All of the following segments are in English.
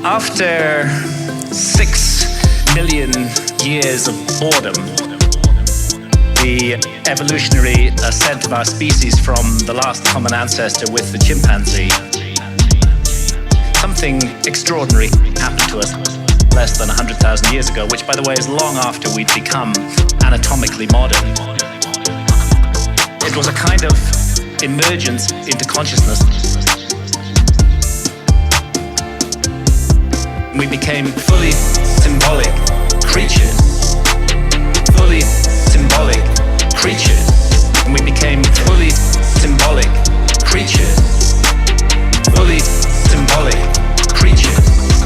After 6 million years of boredom, the evolutionary ascent of our species from the last common ancestor with the chimpanzee, something extraordinary happened to us less than 100,000 years ago, which, by the way, is long after we'd become anatomically modern. It was a kind of emergence into consciousness. We became fully symbolic creatures. Fully symbolic creatures. And we became fully symbolic creatures. Fully symbolic creatures.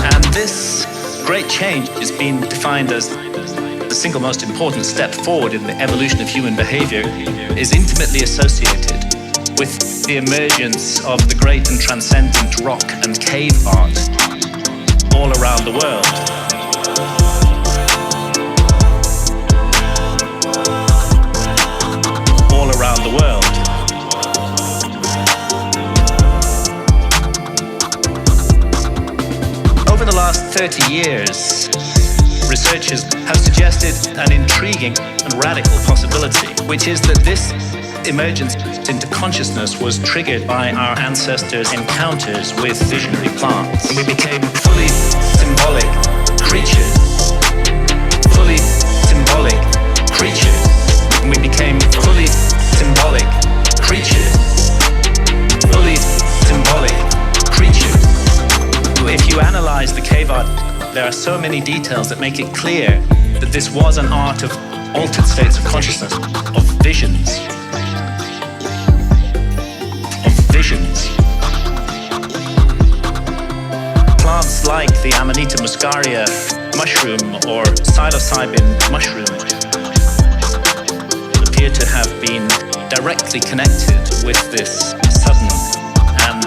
And this great change has been defined as the single most important step forward in the evolution of human behavior, is intimately associated with the emergence of the great and transcendent rock and cave art all around the world. All around the world. Over the last 30 years, researchers have suggested an intriguing and radical possibility, which is that this emergence into consciousness was triggered by our ancestors' encounters with visionary plants. And we became fully symbolic creatures. Fully symbolic creatures. And we became fully symbolic creatures. Fully symbolic creatures. If you analyze the cave art, there are so many details that make it clear that this was an art of altered states of consciousness, of visions. Visions. Plants like the Amanita muscaria mushroom or psilocybin mushroom appear to have been directly connected with this sudden and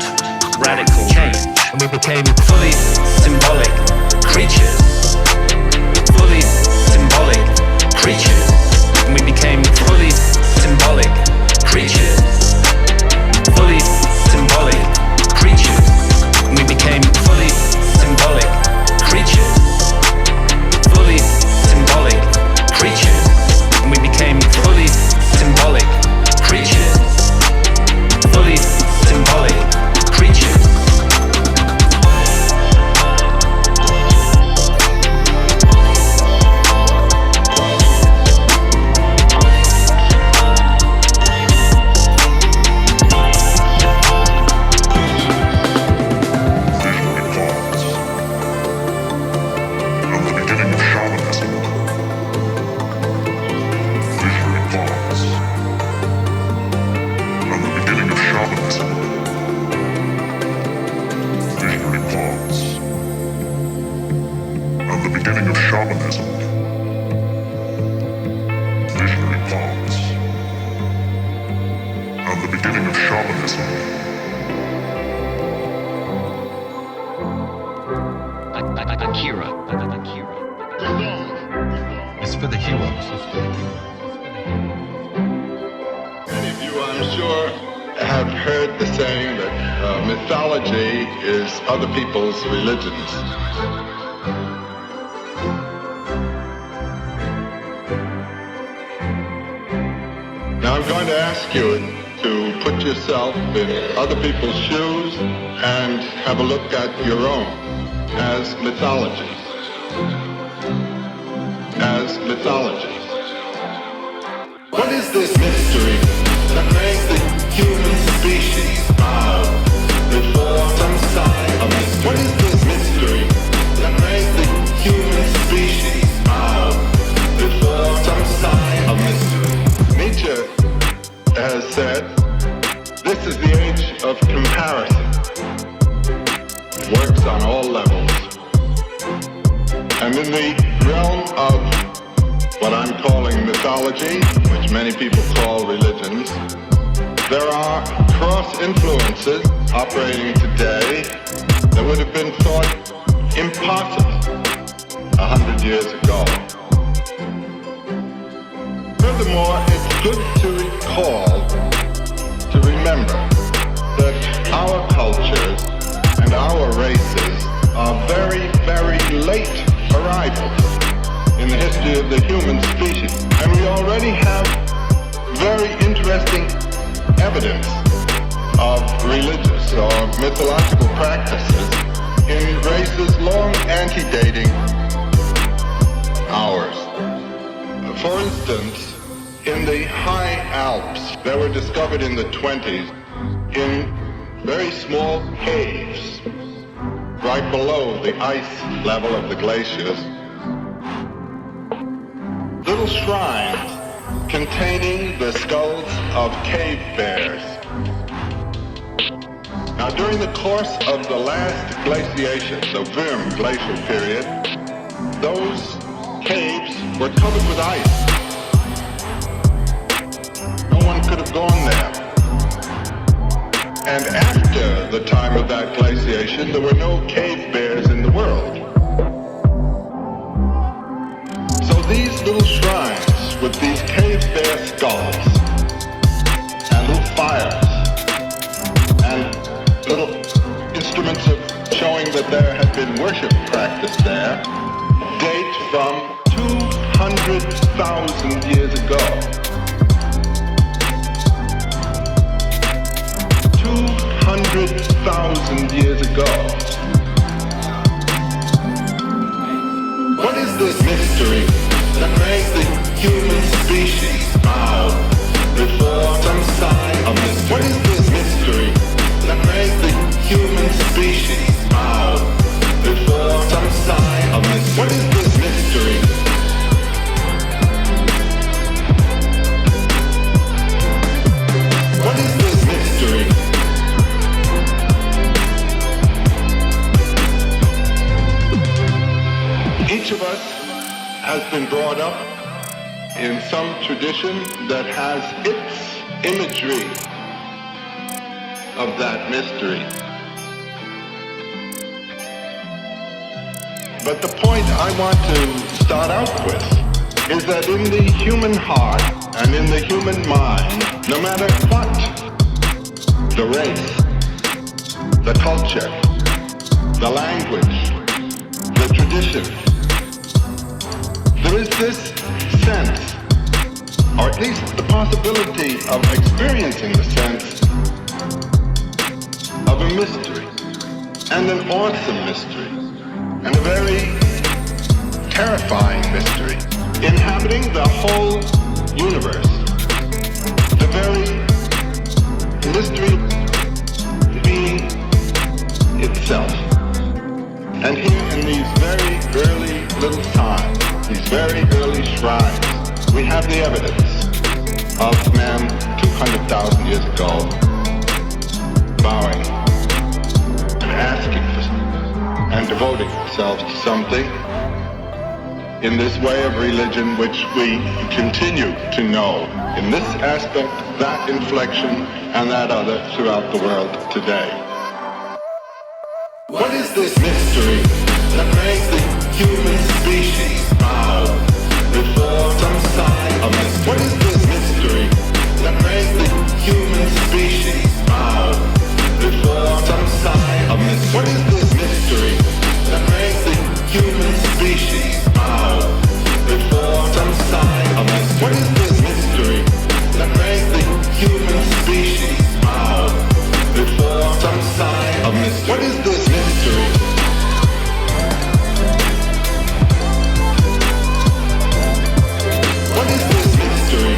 radical change. And we became fully symbolic creatures. Fully symbolic creatures. And we became fully symbolic creatures. Fully symbolic creatures. And we became fully symbolic creatures. Fully symbolic creatures. And we became fully symbolic creatures. Fully symbolic creatures. Akira. It's for the heroes. Many of you, I'm sure, have heard the saying that mythology is other people's religions. Now I'm going to ask you to put yourself in other people's shoes and have a look at your own as mythology. As mythology. What is this mystery that makes the human species bow before some sign of mystery? What is this mystery that makes the human species bow before some sign of mystery? Nietzsche has said, this is the age of comparison. It works on all levels. And in the realm of what I'm calling mythology, which many people call religions, there are cross-influences operating today that would have been thought impossible 100 years ago. Furthermore, it's good to recall, to remember that our cultures and our races are very, very late arrivals in the history of the human species. And we already have very interesting evidence of religious or mythological practices in races long antedating ours. For instance, in the high Alps that were discovered in the 20s in very small caves right below the ice level of the glaciers, little shrines containing the skulls of cave bears. Now, during the course of the last glaciation, the Würm glacial period, those caves were covered with ice. No one could have gone there. And after the time of that glaciation, there were no cave bears in the world. So these little shrines with these cave bear skulls and little fires and little instruments of showing that there had been worship practiced there date from 200,000 years ago. 200,000 years ago. What is this mystery that makes the human species bow before some sign of this? What is this mystery that makes the human species bow before some sign of this? What is this mystery? What is this mystery? Each of us has been brought up in some tradition that has its imagery of that mystery. But the point I want to start out with is that in the human heart and in the human mind, no matter what the race, the culture, the language, the tradition, there is this sense, or at least the possibility of experiencing the sense of a mystery, and an awesome mystery, and a very terrifying mystery, inhabiting the whole universe. The very mystery being itself. And here in these very early little times, these very early shrines, we have the evidence of man 200,000 years ago bowing and asking for and devoting themselves to something in this way of religion which we continue to know in this aspect, that inflection, and that other throughout the world today. What is this mystery that makes the human species bow before some sign of this? What is this mystery that makes the human species bow before some sign of this? What is this mystery that makes the human species bow before some sign of this? What is this mystery that makes the human species bow before some sign of this? What is this mystery? What is this mystery?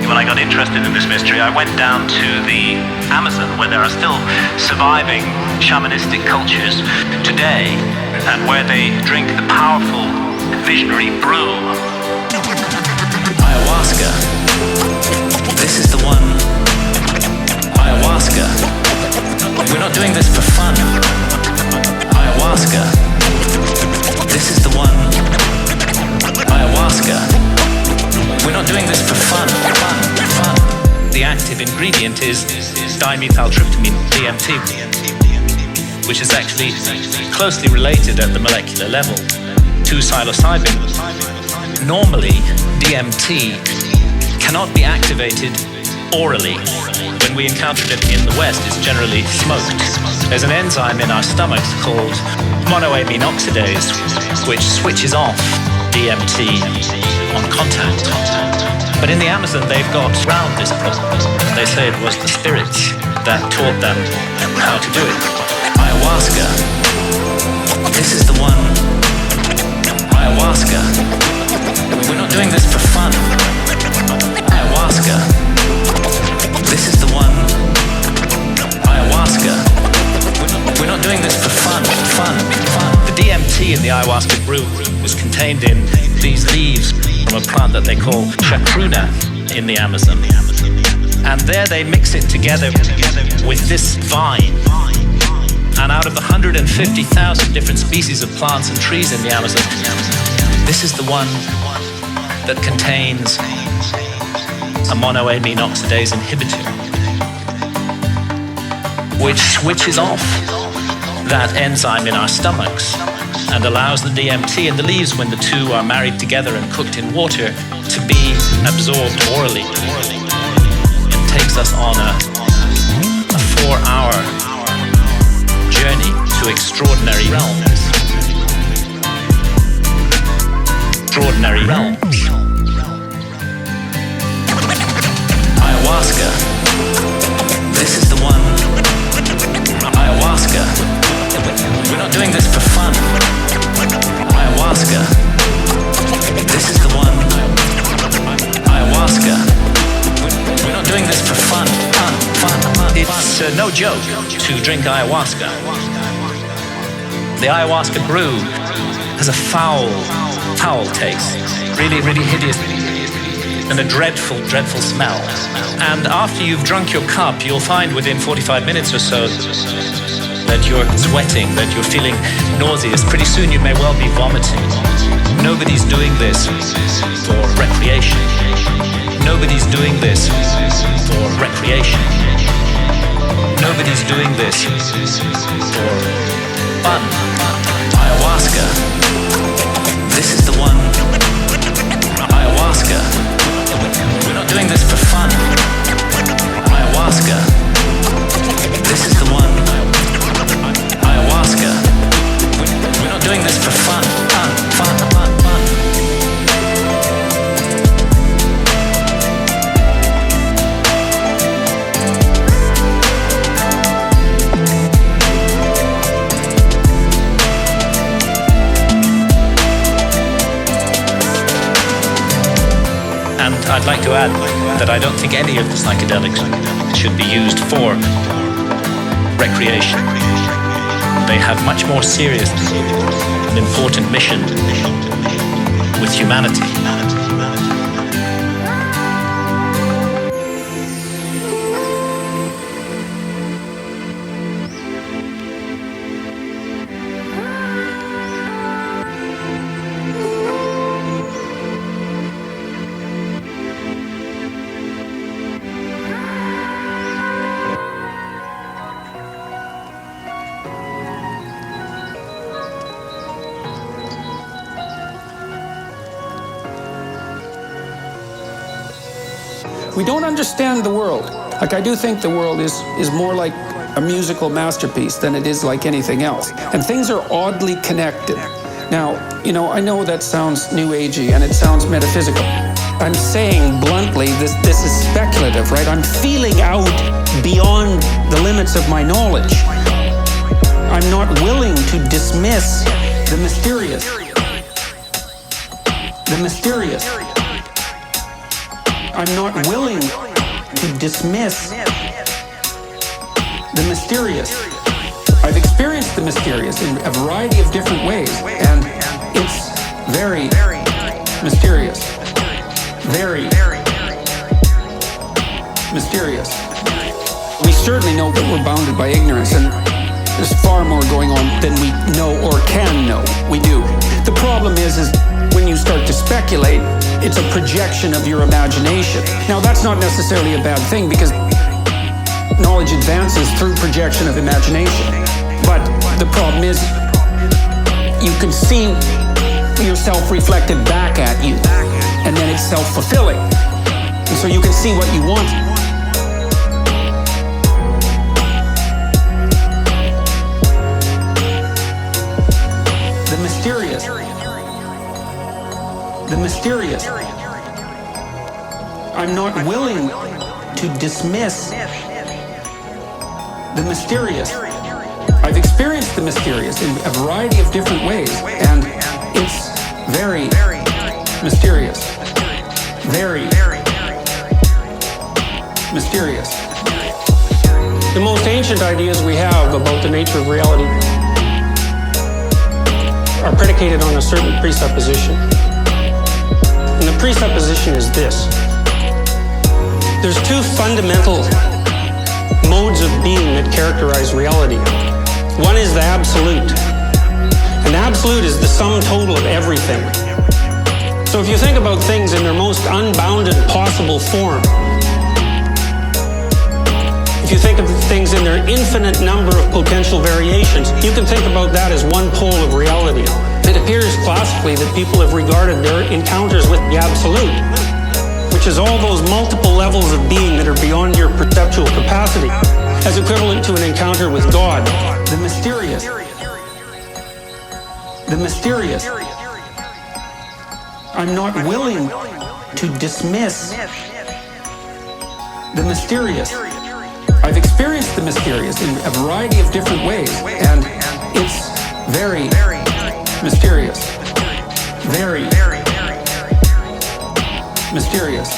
When I got interested in this mystery, I went down to the Amazon, where there are still surviving shamanistic cultures today, and where they drink the powerful visionary brew. Ayahuasca. This is the one. Ayahuasca. We're not doing this for fun. Ayahuasca. This is the one. Ayahuasca. ingredient is dimethyltryptamine, DMT, which is actually closely related at the molecular level to psilocybin. Normally, DMT cannot be activated orally. When we encounter it in the West, it's generally smoked. There's an enzyme in our stomachs called monoamine oxidase, which switches off DMT on contact. But in the Amazon, they've got around this problem. They say it was the spirits that taught them how to do it. Ayahuasca. This is the one. Ayahuasca. We're not doing this for fun. Ayahuasca. This is the one. Ayahuasca. We're not doing this for fun. The DMT in the ayahuasca brew is contained in these leaves from a plant that they call chacruna in the Amazon. And there they mix it together with this vine. And out of 150,000 different species of plants and trees in the Amazon, this is the one that contains a monoamine oxidase inhibitor, which switches off that enzyme in our stomachs and allows the DMT in the leaves, when the two are married together and cooked in water, to be absorbed orally. It takes us on a 4-hour journey to extraordinary realms. Extraordinary realms. Ayahuasca. This is the one. Ayahuasca. We're not doing this for fun. Ayahuasca. This is the one. Ayahuasca. We're not doing this for fun. It's no joke to drink ayahuasca. The ayahuasca brew has a foul taste. Really, really hideous. And a dreadful, dreadful smell. And after you've drunk your cup, you'll find within 45 minutes or so that you're sweating, that you're feeling nauseous. Pretty soon you may well be vomiting. Nobody's doing this for recreation. Nobody's doing this for recreation. Nobody's doing this for fun. Ayahuasca. This is the one. Ayahuasca. We're not doing this for fun. Ayahuasca. This is the one. Ayahuasca. We're not doing this for fun. Fun. And I'd like to add that I don't think any of the psychedelics should be used for recreation. They have much more serious and important mission with humanity. We don't understand the world. Like, I do think the world is more like a musical masterpiece than it is like anything else. And things are oddly connected. Now, I know that sounds new agey and it sounds metaphysical. I'm saying bluntly, this is speculative, right? I'm feeling out beyond the limits of my knowledge. I'm not willing to dismiss the mysterious. The mysterious. I'm not willing to dismiss the mysterious. I've experienced the mysterious in a variety of different ways, and it's very mysterious. Very mysterious. We certainly know that we're bounded by ignorance, and there's far more going on than we know or can know. We do. The problem is when you start to speculate, it's a projection of your imagination. Now, that's not necessarily a bad thing, because knowledge advances through projection of imagination. But the problem is, you can see yourself reflected back at you, and then it's self-fulfilling. And so you can see what you want. The mysterious. The mysterious. I'm not willing to dismiss the mysterious. I've experienced the mysterious in a variety of different ways, and it's very mysterious. Very mysterious. The most ancient ideas we have about the nature of reality are predicated on a certain presupposition. And the presupposition is this. There's two fundamental modes of being that characterize reality. One is the absolute. And the absolute is the sum total of everything. So if you think about things in their most unbounded possible form, if you think of things in their infinite number of potential variations, you can think about that as one pole of reality. It appears classically that people have regarded their encounters with the absolute, which is all those multiple levels of being that are beyond your perceptual capacity, as equivalent to an encounter with God. The mysterious. The mysterious. I'm not willing to dismiss the mysterious. I've experienced the mysterious in a variety of different ways, and it's very mysterious. Very mysterious.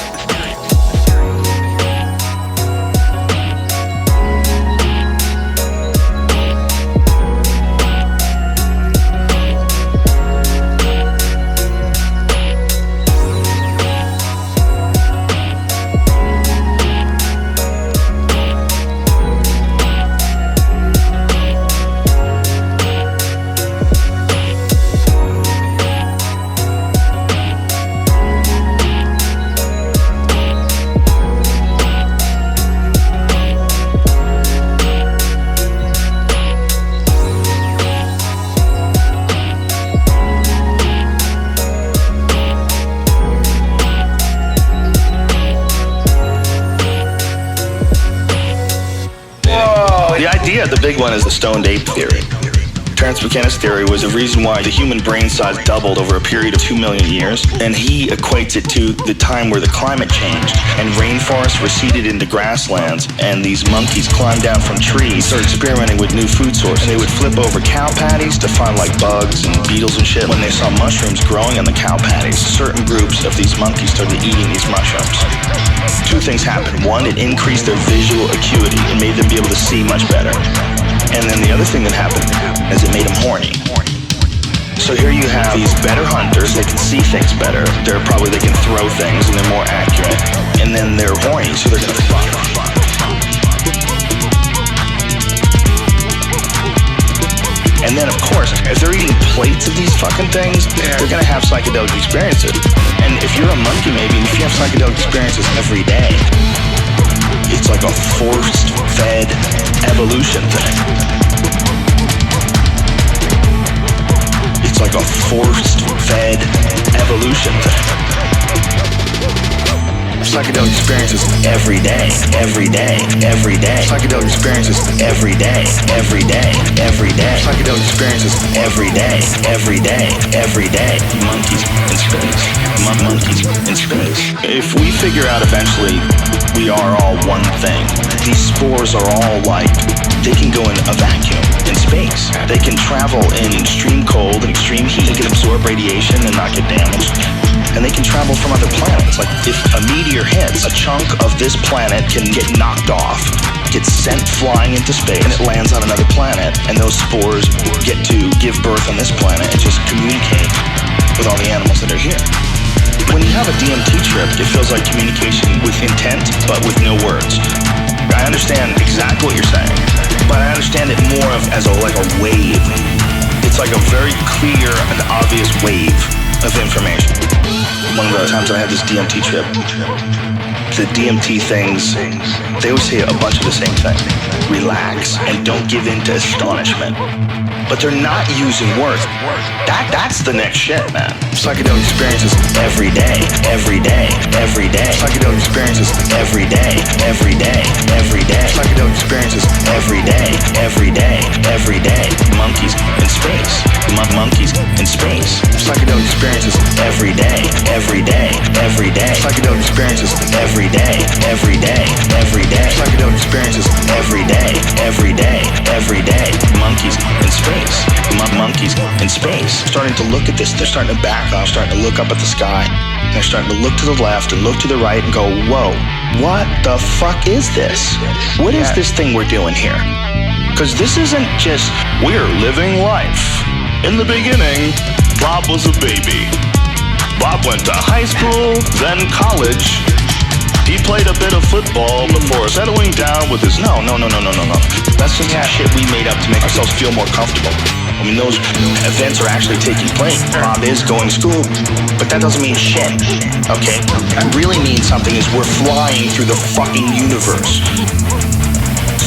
The big one is the stoned ape theory. Terence McKenna's theory was the reason why the human brain size doubled over a period of 2 million years, and he equates it to the time where the climate changed and rainforests receded into grasslands, and these monkeys climbed down from trees, started experimenting with new food sources, and they would flip over cow patties to find like bugs and beetles and shit. When they saw mushrooms growing on the cow patties, certain groups of these monkeys started eating these mushrooms. Two things happened. One, it increased their visual acuity and made them be able to see much better. And then the other thing that happened is it made them horny. So here you have these better hunters, they can see things better, they can throw things and they're more accurate, and then they're horny, so they're gonna fuck. And then of course, if they're eating plates of these fucking things, they're gonna have psychedelic experiences. And if you're a monkey maybe, if you have psychedelic experiences every day, it's like a force-fed evolution thing. It's like a force-fed evolution thing. Psychedelic experiences every day, every day, every day. Psychedelic experiences every day, every day, every day. Psychedelic experiences every day, every day, every day. Monkeys in space. Monkeys in space. If we figure out eventually we are all one thing, these spores are all like, they can go in a vacuum in space. They can travel in extreme cold and extreme heat. They can absorb radiation and not get damaged. And they can travel from other planets. Like if a meteor hits, a chunk of this planet can get knocked off, gets sent flying into space, and it lands on another planet, and those spores get to give birth on this planet and just communicate with all the animals that are here. When you have a DMT trip, it feels like communication with intent, but with no words. I understand exactly what you're saying, but I understand it more as like a wave. It's like a very clear and obvious wave of information. One of the times I had this DMT trip, the DMT things, they always say a bunch of the same thing. Relax and don't give in to astonishment. But they're not using words. That's the next shit, man. Psychedelic experiences every day, every day, every day. Psychedelic experiences every day, every day, every day. Psychedelic experiences every day, every day, every day. Monkeys in space, monkeys in space. Psychedelic experiences every day, every day, every day. Psychedelic experiences every day, every day, every day. Psychedelic experiences every day, every day, every day. Monkeys in space. Monkeys in space. Starting to look at this, they're starting to back off, starting to look up at the sky. They're starting to look to the left and look to the right and go, whoa, what the fuck is this? What is this thing we're doing here? Because this isn't just, we're living life. In the beginning, Bob was a baby. Bob went to high school, then college. He played a bit of football before settling down with his... No. That's just shit we made up to make ourselves feel more comfortable. I mean, those events are actually taking place. Bob is going to school, but that doesn't mean shit, okay? That really means something is we're flying through the fucking universe.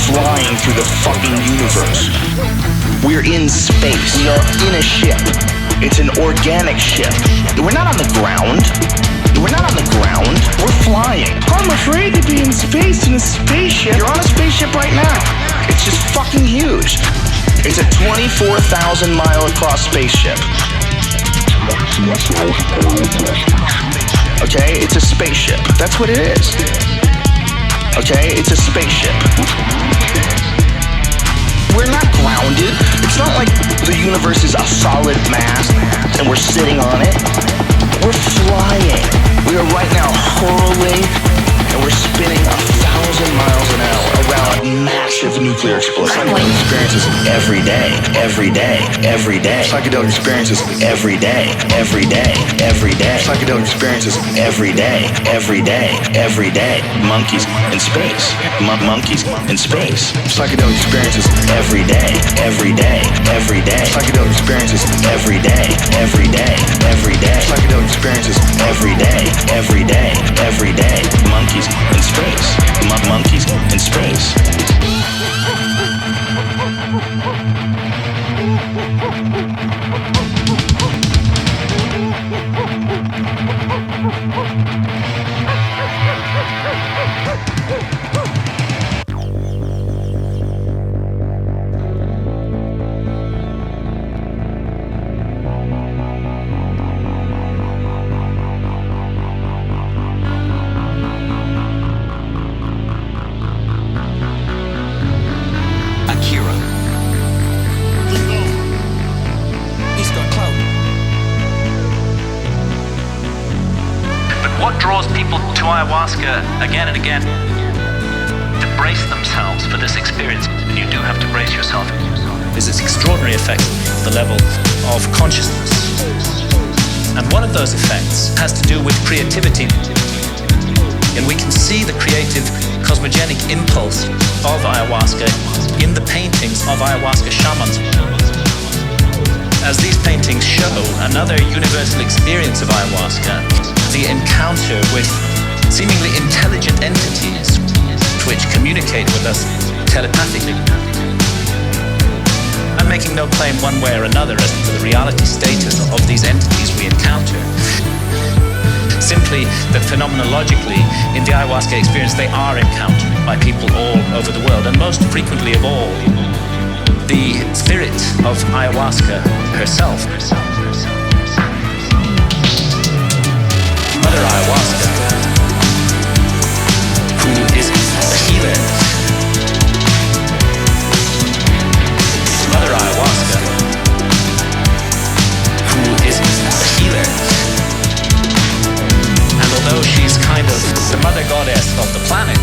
Flying through the fucking universe. We're in space. We are in a ship. It's an organic ship. We're not on the ground. We're not on the ground. We're flying. I'm afraid to be in space in a spaceship. You're on a spaceship right now. It's just fucking huge. It's a 24,000 mile across spaceship. Okay, it's a spaceship. That's what it is. Okay, it's a spaceship. We're not grounded. It's not like the universe is a solid mass and we're sitting on it. We're flying. We are right now hurling and we're spinning 1,000 miles an hour around a massive nuclear explosion. Psychedelic experiences every day, every day, every day. Psychedelic experiences every day, every day, every day. Psychedelic experiences every day, every day, every day. Monkeys in space, monkeys in space. Psychedelic experiences every day, every day, every day. Psychedelic experiences every day, every day, every day. Psychedelic experiences every day, every day, every day. Monkeys in space, monkeys in space. Ayahuasca again and again to brace themselves for this experience, and you do have to brace yourself, is its extraordinary effect at the level of consciousness. And one of those effects has to do with creativity, and we can see the creative cosmogenic impulse of ayahuasca in the paintings of ayahuasca shamans. As these paintings show another universal experience of ayahuasca, the encounter with seemingly intelligent entities which communicate with us telepathically. I'm making no claim one way or another as to the reality status of these entities we encounter. Simply that phenomenologically, in the ayahuasca experience, they are encountered by people all over the world, and most frequently of all, the spirit of ayahuasca herself. Mother Ayahuasca, who is a healer. Mother Ayahuasca, who is a healer. And although she's kind of the mother goddess of the planet,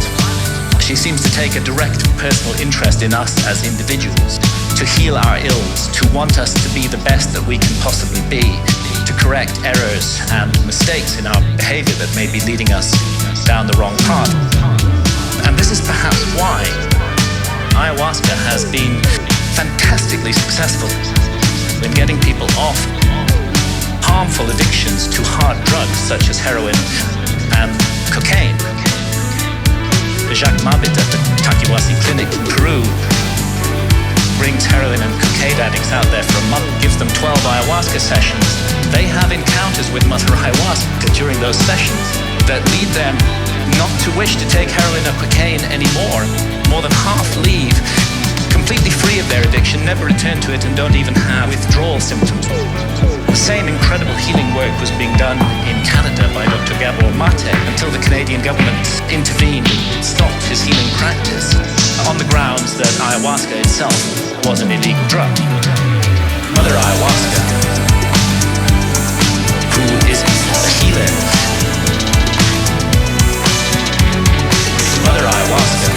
she seems to take a direct personal interest in us as individuals, to heal our ills, to want us to be the best that we can possibly be, to correct errors and mistakes in our behavior that may be leading us down the wrong path. And this is perhaps why ayahuasca has been fantastically successful in getting people off harmful addictions to hard drugs such as heroin and cocaine. Jacques Mabit at the Takiwasi Clinic in Peru brings heroin and cocaine addicts out there for a month, gives them 12 ayahuasca sessions. They have encounters with Mother Ayahuasca during those sessions that lead them not to wish to take heroin or cocaine anymore. More than half leave completely free of their addiction, never return to it, and don't even have withdrawal symptoms. The same incredible healing work was being done in Canada by Dr. Gabor Mate until the Canadian government intervened and stopped his healing practice on the grounds that ayahuasca itself was an illegal drug. Mother Ayahuasca, who is a healer. Mother Ayahuasca,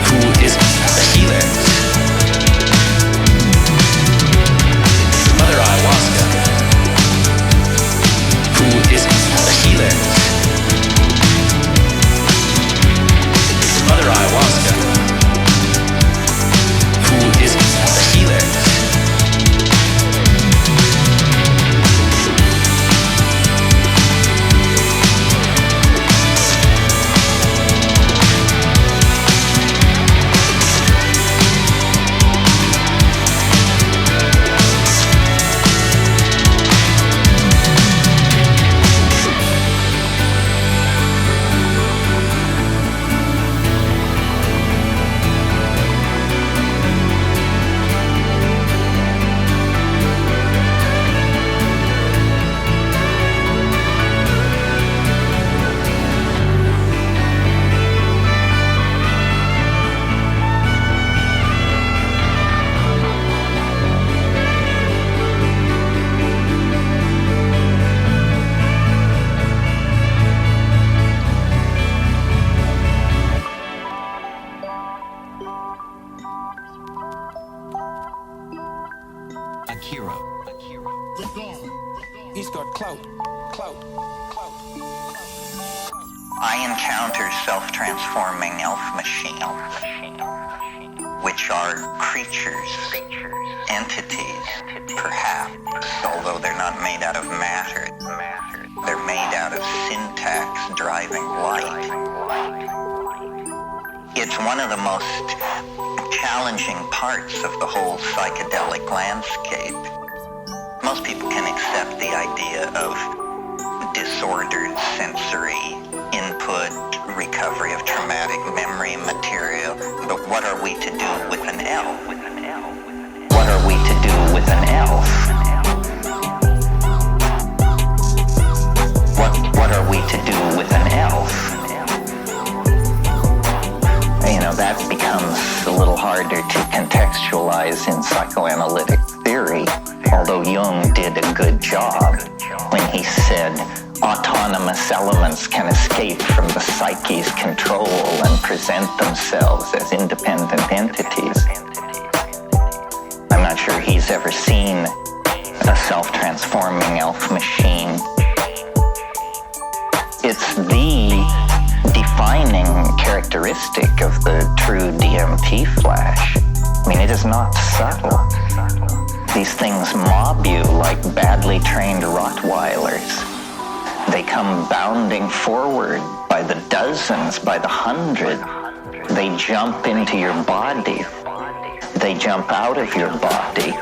who is a healer. Mother Ayahuasca, who is a healer. Mother Ayahuasca, who is a healer. Akira. He's got clout. I encounter self-transforming elf machines, which are creatures, entities, perhaps, although they're not made out of matter. They're made out of syntax driving light. It's one of the most challenging parts of the whole psychedelic landscape. Most people can accept the idea of disordered sensory input, recovery of traumatic memory material, but what are we to do with an elf? What are we to do with an elf? What are we to do with an elf? You know, that becomes a little harder to contextualize in psychoanalytic theory, although Jung did a good job when he said autonomous elements can escape from the psyche's control and present themselves as independent entities. I'm not sure he's ever seen a self-transforming elf machine. It's the defining characteristic of the true DMT flash. I mean, it is not subtle. These things mob you like badly trained Rottweilers. They come bounding forward by the dozens, by the hundred. They jump into your body. They jump out of your body.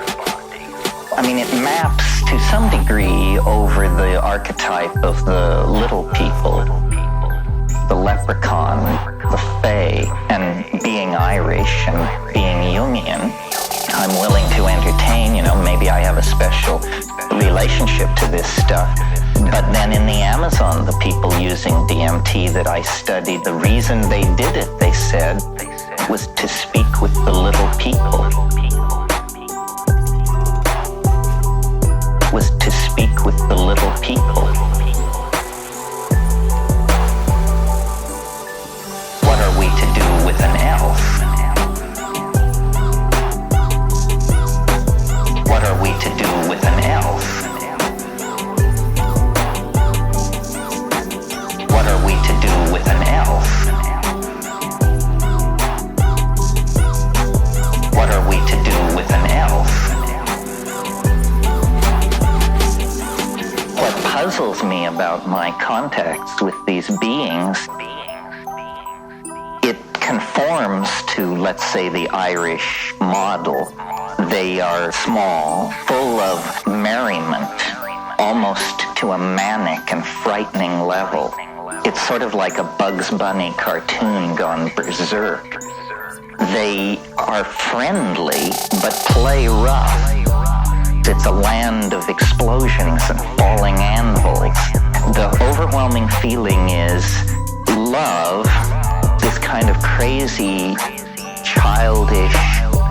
I mean, it maps to some degree over the archetype of the little people, the leprechaun, the fae, and being Irish and being Jungian. I'm willing to entertain, maybe I have a special relationship to this stuff. But then in the Amazon, the people using DMT that I studied, the reason they did it, they said, was to speak with the little people. Was to speak with the little people. What are we to do with an elf? What are we to do with an elf? What are we to do with an elf? What are we to do with an elf? What puzzles me about my contacts with these beings conforms to, let's say, the Irish model. They are small, full of merriment, almost to a manic and frightening level. It's sort of like a Bugs Bunny cartoon gone berserk. They are friendly, but play rough. It's a land of explosions and falling anvils. The overwhelming feeling is love, this kind of crazy, childish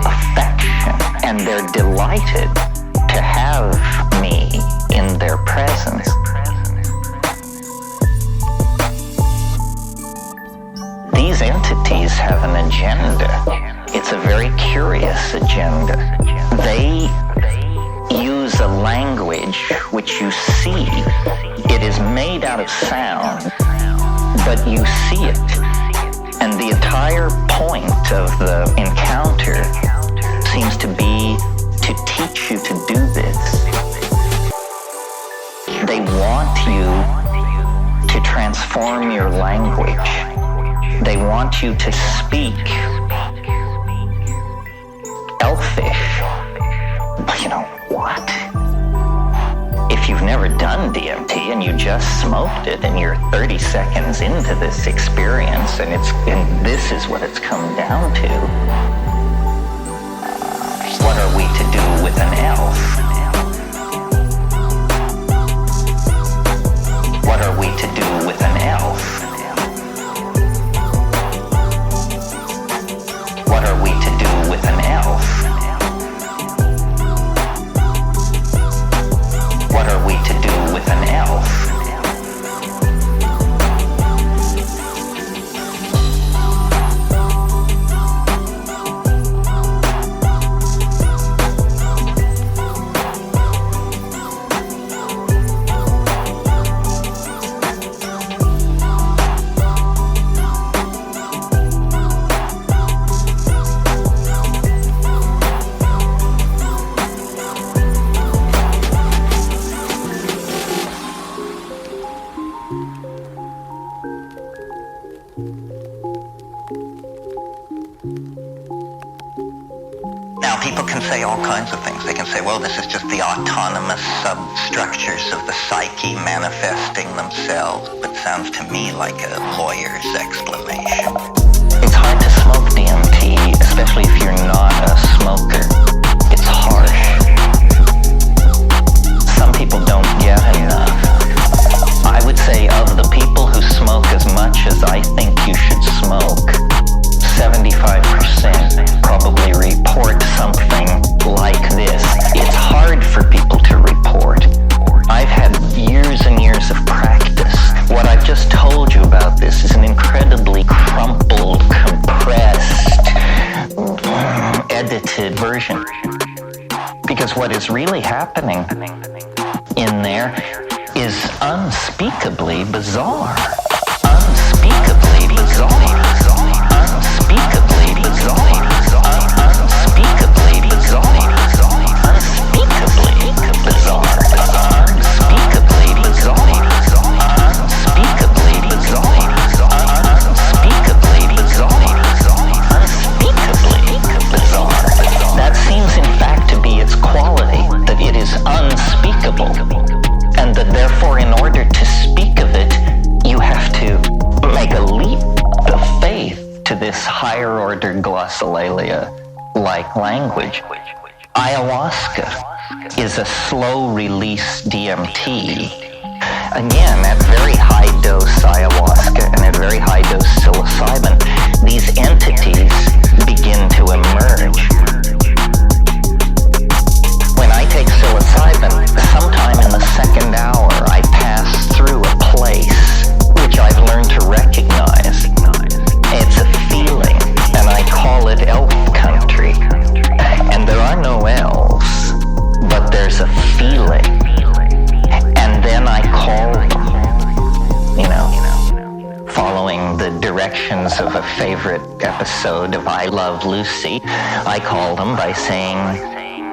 affection, and they're delighted to have me in their presence. These entities have an agenda. It's a very curious agenda. They use a language which you see. It is made out of sound, but you see it. And the entire point of the encounter seems to be to teach you to do this. They want you to transform your language. They want you to speak elfish. You know what? If you've never done DMT and you just smoked it and you're 30 seconds into this experience and this is what it's come down to, what are we to do with an elf? What are we to do with an elf? What are we to do with an elf? What are we to do with an elf? Say all kinds of things. They can say, well, this is just the autonomous substructures of the psyche manifesting themselves, but sounds to me like a lawyer's explanation. It's hard to smoke DMT, especially if you're not a smoker. It's harsh. Some people don't get enough. I would say of the people who smoke as much as I think you should smoke, 75% probably report something like this. It's hard for people to report. I've had years and years of practice. What I've just told you about this is an incredibly crumpled, compressed, edited version. Because what is really happening in there is unspeakably bizarre. Unspeakably bizarre. Unspeakably bizarre. Unspeakably bizarre. Unspeakably bizarre. Unspeakably bizarre. Unspeakably bizarre. Unspeakably bizarre. Unspeakably bizarre. That seems in fact to be its quality, that it is unspeakable, and that therefore in order to speak of it, you have to make a leap of faith to this higher order glossolalia-like language. Ayahuasca is a slow release DMT. Again, at very high dose ayahuasca and at very high dose psilocybin, these entities begin to emerge. When I take psilocybin, sometime in the second hour, I pass through a place which I've learned to recognize. It's a feeling, and I call it elf country. And there are no elves, but there's a feeling. And then I call them, following the directions of a favorite episode of I Love Lucy, I call them by saying,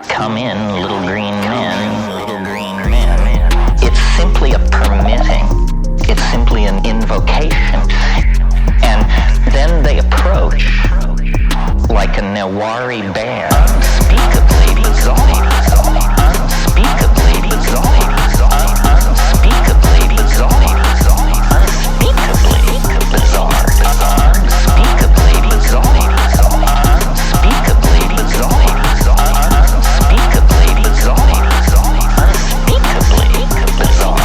"Come in, little green men, little green men." It's simply a permitting. It's simply an invocation. And then they approach like a Newari bear. Unspeakably exalted. Unspeakably exalted. Unspeakably exalted. Unspeakably bizarre. Unspeakably exalted. Unspeakably exalted. Unspeakably exalted. Unspeakably bizarre.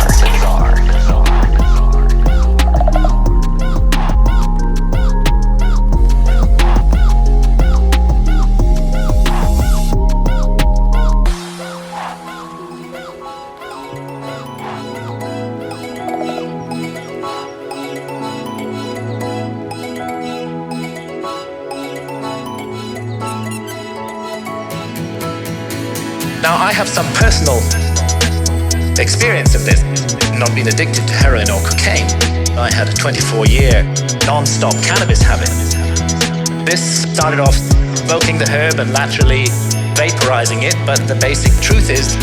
Now, I have some personal experience of this, not being addicted to heroin or cocaine. I had a 24-year non-stop cannabis habit. This started off smoking the herb and laterally vaporizing it, but the basic truth is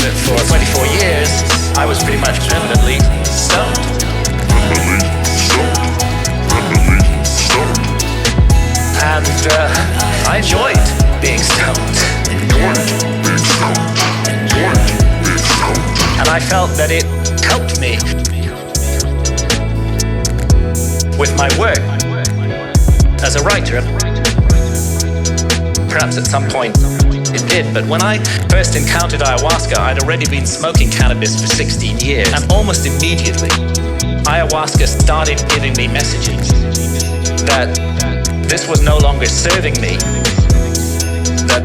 that for 24 years, I was pretty much permanently stoned. And I enjoyed being stoned. And I felt that it helped me with my work as a writer. Perhaps at some point it did, but when I first encountered ayahuasca, I'd already been smoking cannabis for 16 years, and almost immediately, ayahuasca started giving me messages that this was no longer serving me, that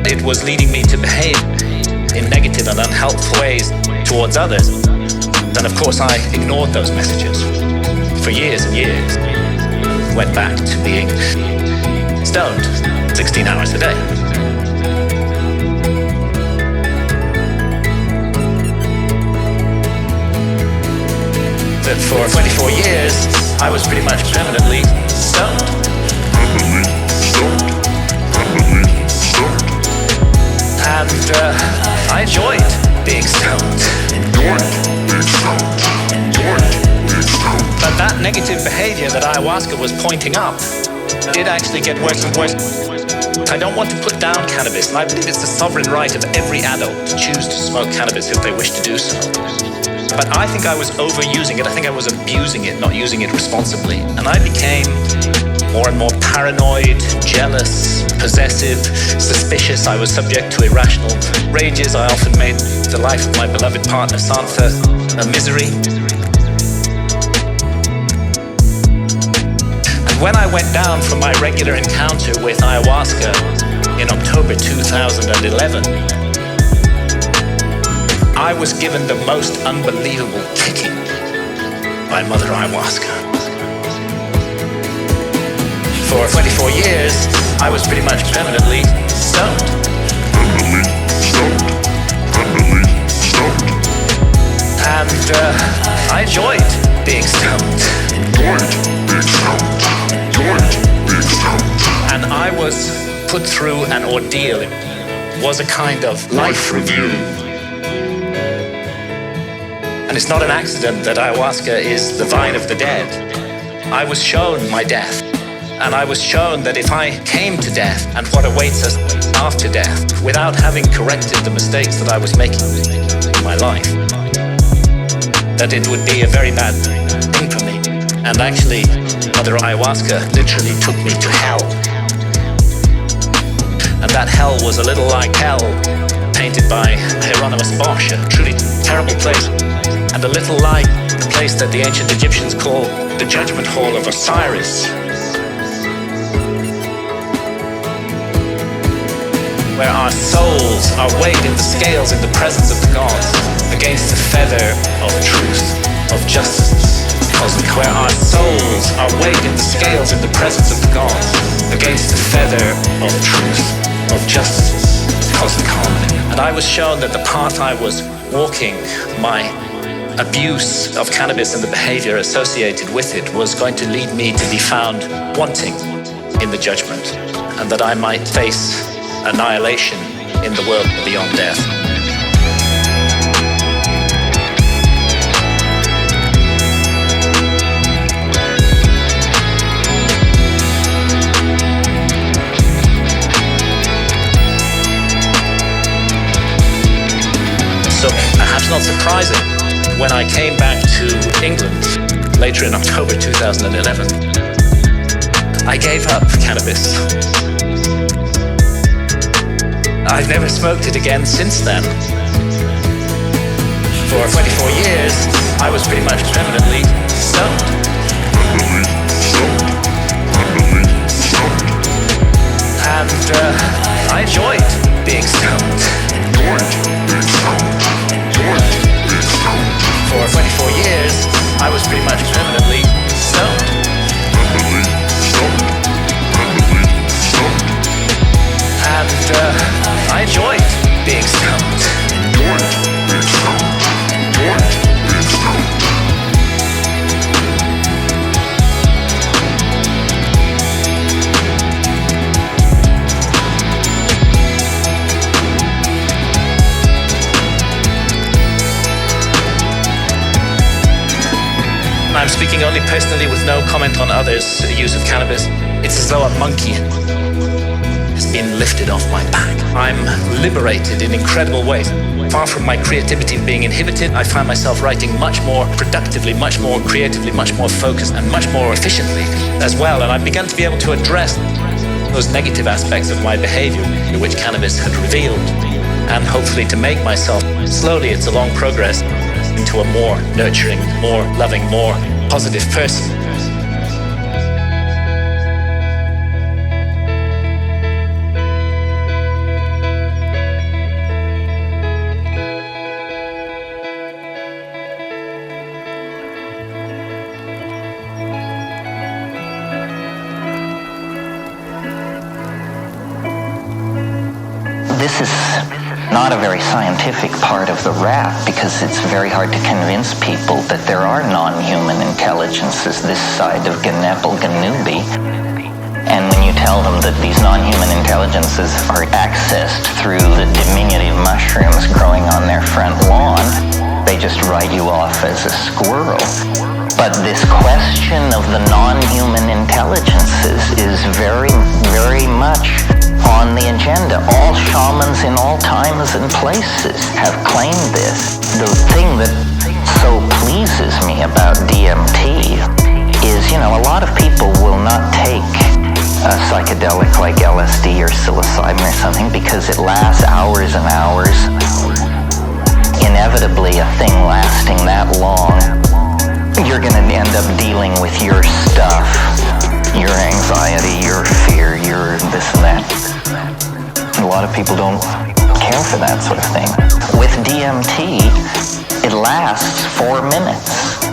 it was leading me to behave in negative and unhelpful ways towards others. And of course, I ignored those messages for years and years. Went back to being stoned 16 hours a day. But for 24 years, I was pretty much permanently stoned. And I enjoyed being stoned. But that negative behavior that ayahuasca was pointing up did actually get worse and worse. I don't want to put down cannabis, and I believe it's the sovereign right of every adult to choose to smoke cannabis if they wish to do so. But I think I was overusing it. I think I was abusing it, not using it responsibly. And I became more and more paranoid, jealous, possessive, suspicious. I was subject to irrational rages. I often made the life of my beloved partner, Santha, a misery. And when I went down for my regular encounter with ayahuasca in October 2011, I was given the most unbelievable kicking by Mother Ayahuasca. For 24 years, I was pretty much permanently stoned. And I enjoyed being stoned. And I was put through an ordeal. It was a kind of life review. And it's not an accident that ayahuasca is the vine of the dead. I was shown my death. And I was shown that if I came to death and what awaits us after death, without having corrected the mistakes that I was making in my life, that it would be a very bad thing for me. And actually, Mother Ayahuasca literally took me to hell. And that hell was a little like hell, painted by Hieronymus Bosch, a truly terrible place. And a little like the place that the ancient Egyptians call the Judgment Hall of Osiris, where our souls are weighed in the scales in the presence of the gods against the feather of truth, of justice, cosmic, where our souls are weighed in the scales in the presence of the gods against the feather of truth, of justice, cosmic harmony. And I was shown that the path I was walking, my abuse of cannabis and the behavior associated with it, was going to lead me to be found wanting in the judgment, and that I might face annihilation in the world beyond death. When I came back to England later in October 2011, I gave up cannabis. I've never smoked it again since then. For 24 years, I was pretty much permanently stoned. And I enjoyed being stoned. For 24 years, I was pretty much permanently stoned. And I enjoyed being stoned. I'm speaking only personally with no comment on others' use of cannabis. It's as though a monkey has been lifted off my back. I'm liberated in incredible ways. Far from my creativity being inhibited, I find myself writing much more productively, much more creatively, much more focused, and much more efficiently as well. And I've begun to be able to address those negative aspects of my behavior which cannabis had revealed, and hopefully to make myself, slowly, it's a long progress, into a more nurturing, more loving, more positive person. This is not a very scientific part of the rap because it's very hard to convince people that there are non-human intelligences this side of Ganepal Ganubi. And when you tell them that these non-human intelligences are accessed through the diminutive mushrooms growing on their front lawn, they just write you off as a squirrel. But this question of the non-human intelligences is very, very much on the agenda. All shamans in all times and places have claimed this. The thing that so pleases me about DMT is, a lot of people will not take a psychedelic like LSD or psilocybin or something because it lasts hours and hours. Inevitably, a thing lasting that long, you're going to end up dealing with your stuff, your anxiety, your fear, your this and that. A lot of people don't care for that sort of thing. With DMT, it lasts 4 minutes.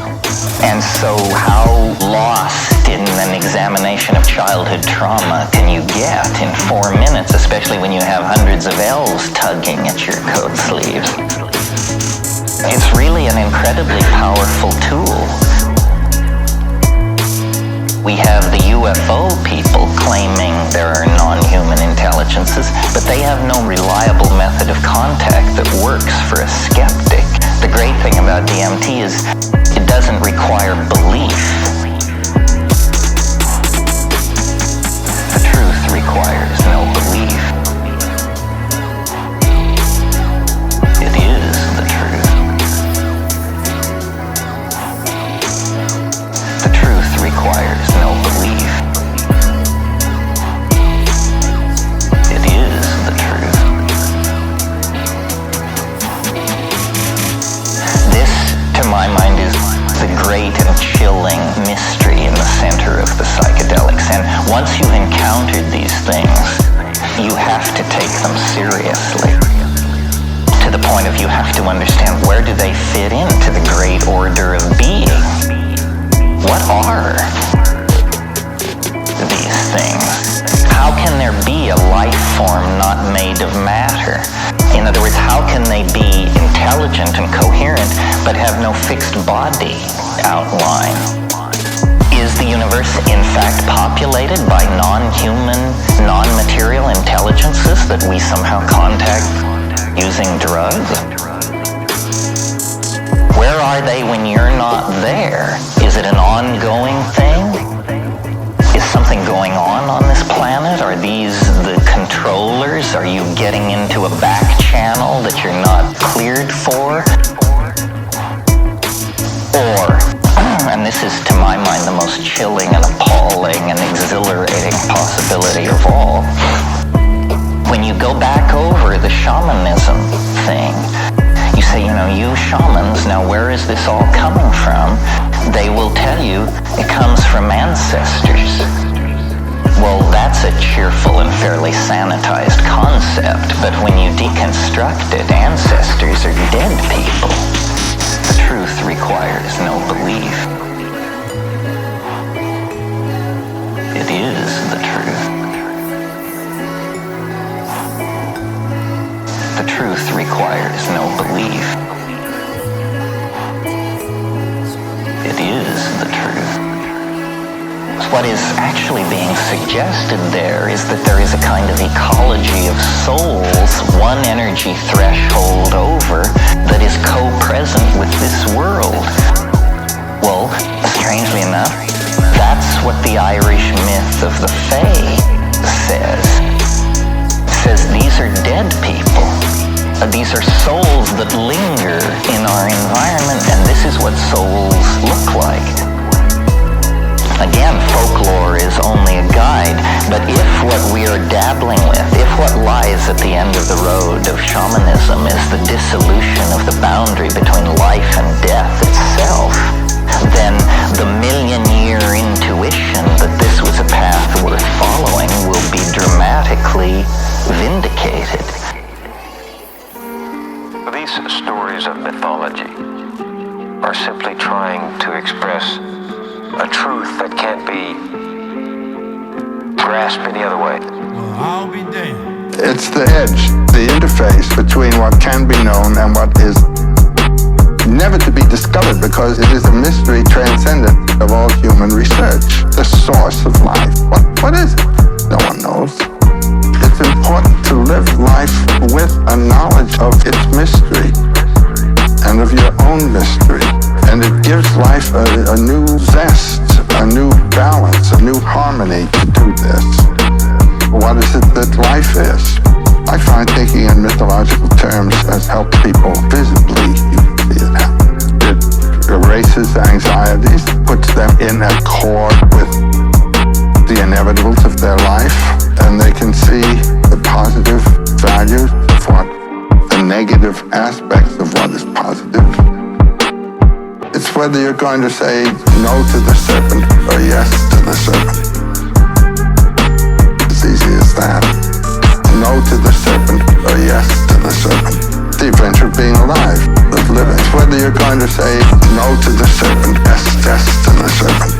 And so how lost in an examination of childhood trauma can you get in 4 minutes, especially when you have hundreds of elves tugging at your coat sleeves? It's really an incredibly powerful tool. We have the UFO people claiming there are non-human intelligences, but they have no reliable method of contact that works for a skeptic. The great thing about DMT is it doesn't require belief. The truth requires no belief. It is the truth. The truth requires no belief. It is the truth. This, to my mind, is the great and chilling mystery in the center of the psychedelics. And once you've encountered these things, you have to take them seriously. To the point of you have to understand, where do they fit into the great order of being? What are these things? How can there be a life form not made of matter? In other words, how can they be intelligent and coherent but have no fixed body outline? Is the universe in fact populated by non-human, non-material intelligences that we somehow contact using drugs? Where are they when you're not there? Is it an ongoing thing? Is something going on this planet? Are these the controllers? Are you getting into a back channel that you're not cleared for? chilling and appalling and exhilarating possibility of all. When you go back over the shamanism thing, you say, you shamans, now where is this all coming from? They will tell you it comes from ancestors. Well, that's a cheerful and fairly sanitized concept, but when you deconstruct it, ancestors are dead people. The truth requires no belief. It is the truth. The truth requires no belief. It is the truth. What is actually being suggested there is that there is a kind of ecology of souls, one energy threshold over, that is co-present with this world. Well, strangely enough, that's what the Irish myth of the Fae says. It says these are dead people. These are souls that linger in our environment, and this is what souls look like. Again, folklore is only a guide, but if what we are dabbling with, if what lies at the end of the road of shamanism is the dissolution of the boundary between life and death itself, then the million-year intuition that this was a path worth following will be dramatically vindicated. These stories of mythology are simply trying to express a truth that can't be grasped any other way. Well, I'll be damned. It's the edge, the interface between what can be known and what is never to be discovered, because it is a mystery transcendent of all human research. The source of life. What is it? No one knows. It's important to live life with a knowledge of its mystery and of your own mystery. And it gives life a new zest, a new balance, a new harmony to do this. What is it that life is? I find thinking in mythological terms has helped people visibly. It erases anxieties, puts them in accord with the inevitables of their life, and they can see the positive values of what, the negative aspects of what is positive. It's whether you're going to say no to the serpent or yes to the serpent. It's easy as that. No to the serpent or yes to the serpent. The adventure of being alive, of living. It's whether you're going to say no to the serpent, yes to the serpent.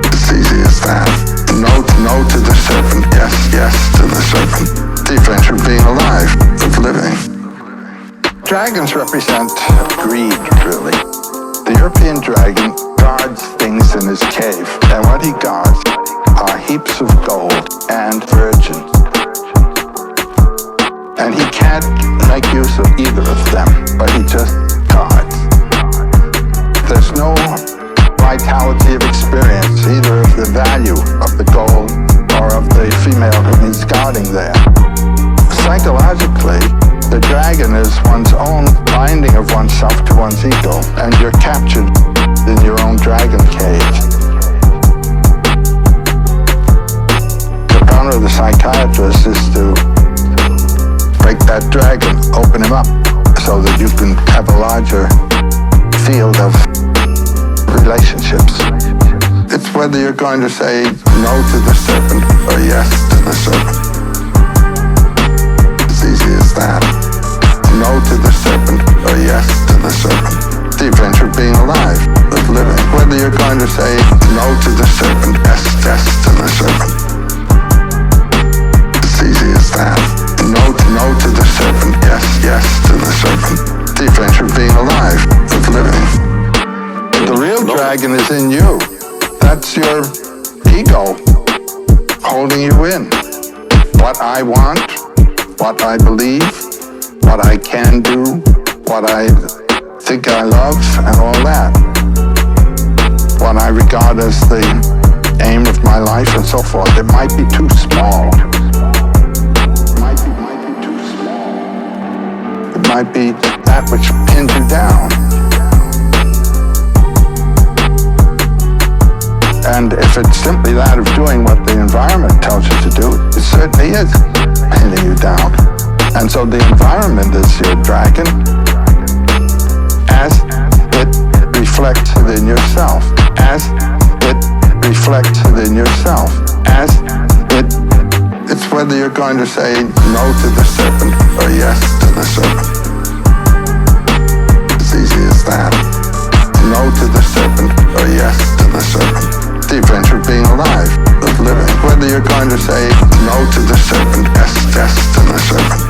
It's easy as that. No to the serpent, yes to the serpent. The adventure of being alive, of living. Dragons represent greed, really. The European dragon guards things in his cave, and what he guards are heaps of gold and virgins. And he can't make use of either of them, but he just guards. There's no vitality of experience, either of the value of the gold or of the female whom he's guarding there. Psychologically, the dragon is one's own binding of oneself to one's ego, and you're captured in your own dragon cage. The power of the psychiatrist is to break that dragon, open him up, so that you can have a larger field of relationships. It's whether you're going to say no to the serpent or yes to the serpent. It's easy as that. No to the serpent or yes to the serpent. The adventure of being alive, of living. Whether you're going to say no to the serpent, yes to the serpent. It's easy as that. No to the serpent, yes to the serpent. The adventure of being alive, of living. The real dragon is in you. That's your ego holding you in. What I want, what I believe, what I can do, what I think I love, and all that. What I regard as the aim of my life and so forth. It might be too small. It might be that which pins you down. it's simply that of doing what the environment tells you to do, it certainly is pinning you down. And so the environment is your dragon as it reflects within yourself, as it reflects within yourself, as it's whether you're going to say no to the serpent or yes to the serpent. It's easy as that. No to the serpent or yes to the serpent. The adventure of being alive, of living. Whether you're going to say no to the serpent, yes to the serpent.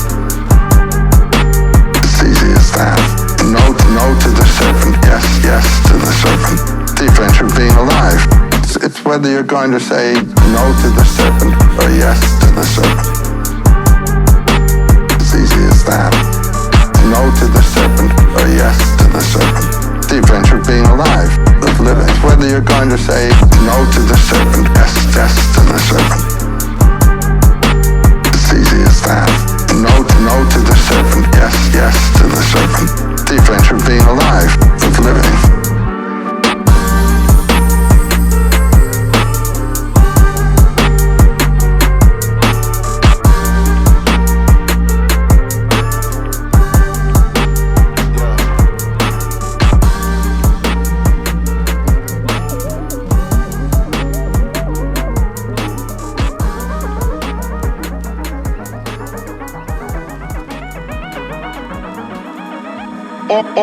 It's easy as that. No to the serpent, yes to the serpent. The adventure of being alive. It's whether you're going to say no to the serpent or yes to the serpent. It's easy as that. No to the serpent or yes to the serpent. The adventure of being alive, of living. It's whether you're going to say no to the serpent, yes to the serpent. It's easy as that. No to the serpent, yes to the serpent. The adventure of being alive, of living.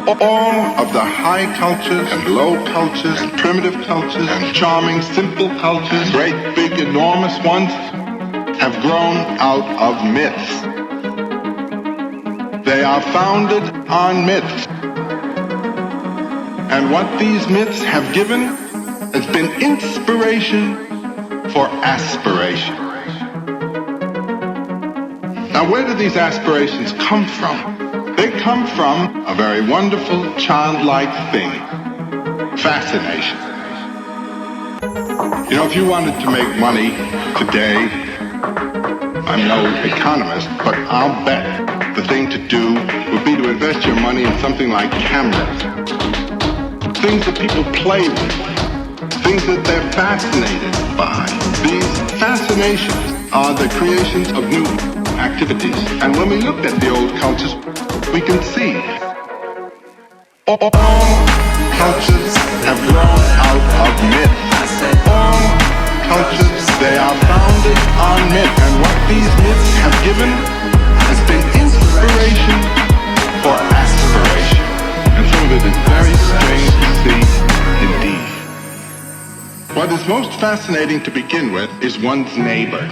All of the high cultures and low cultures and primitive cultures and charming, simple cultures, great, big, enormous ones, have grown out of myths. They are founded on myths. And what these myths have given has been inspiration for aspiration. Now, where do these aspirations come from? They come from a very wonderful, childlike thing, fascination. You know, if you wanted to make money today, I'm no economist, but I'll bet the thing to do would be to invest your money in something like cameras. Things that people play with, things that they're fascinated by. These fascinations are the creations of new activities. And when we look at the old cultures, we can see all cultures have grown out of myth. All cultures, they are founded on myth. And what these myths have given has been inspiration for aspiration. And some of it is very strange to see indeed. What is most fascinating to begin with is one's neighbor,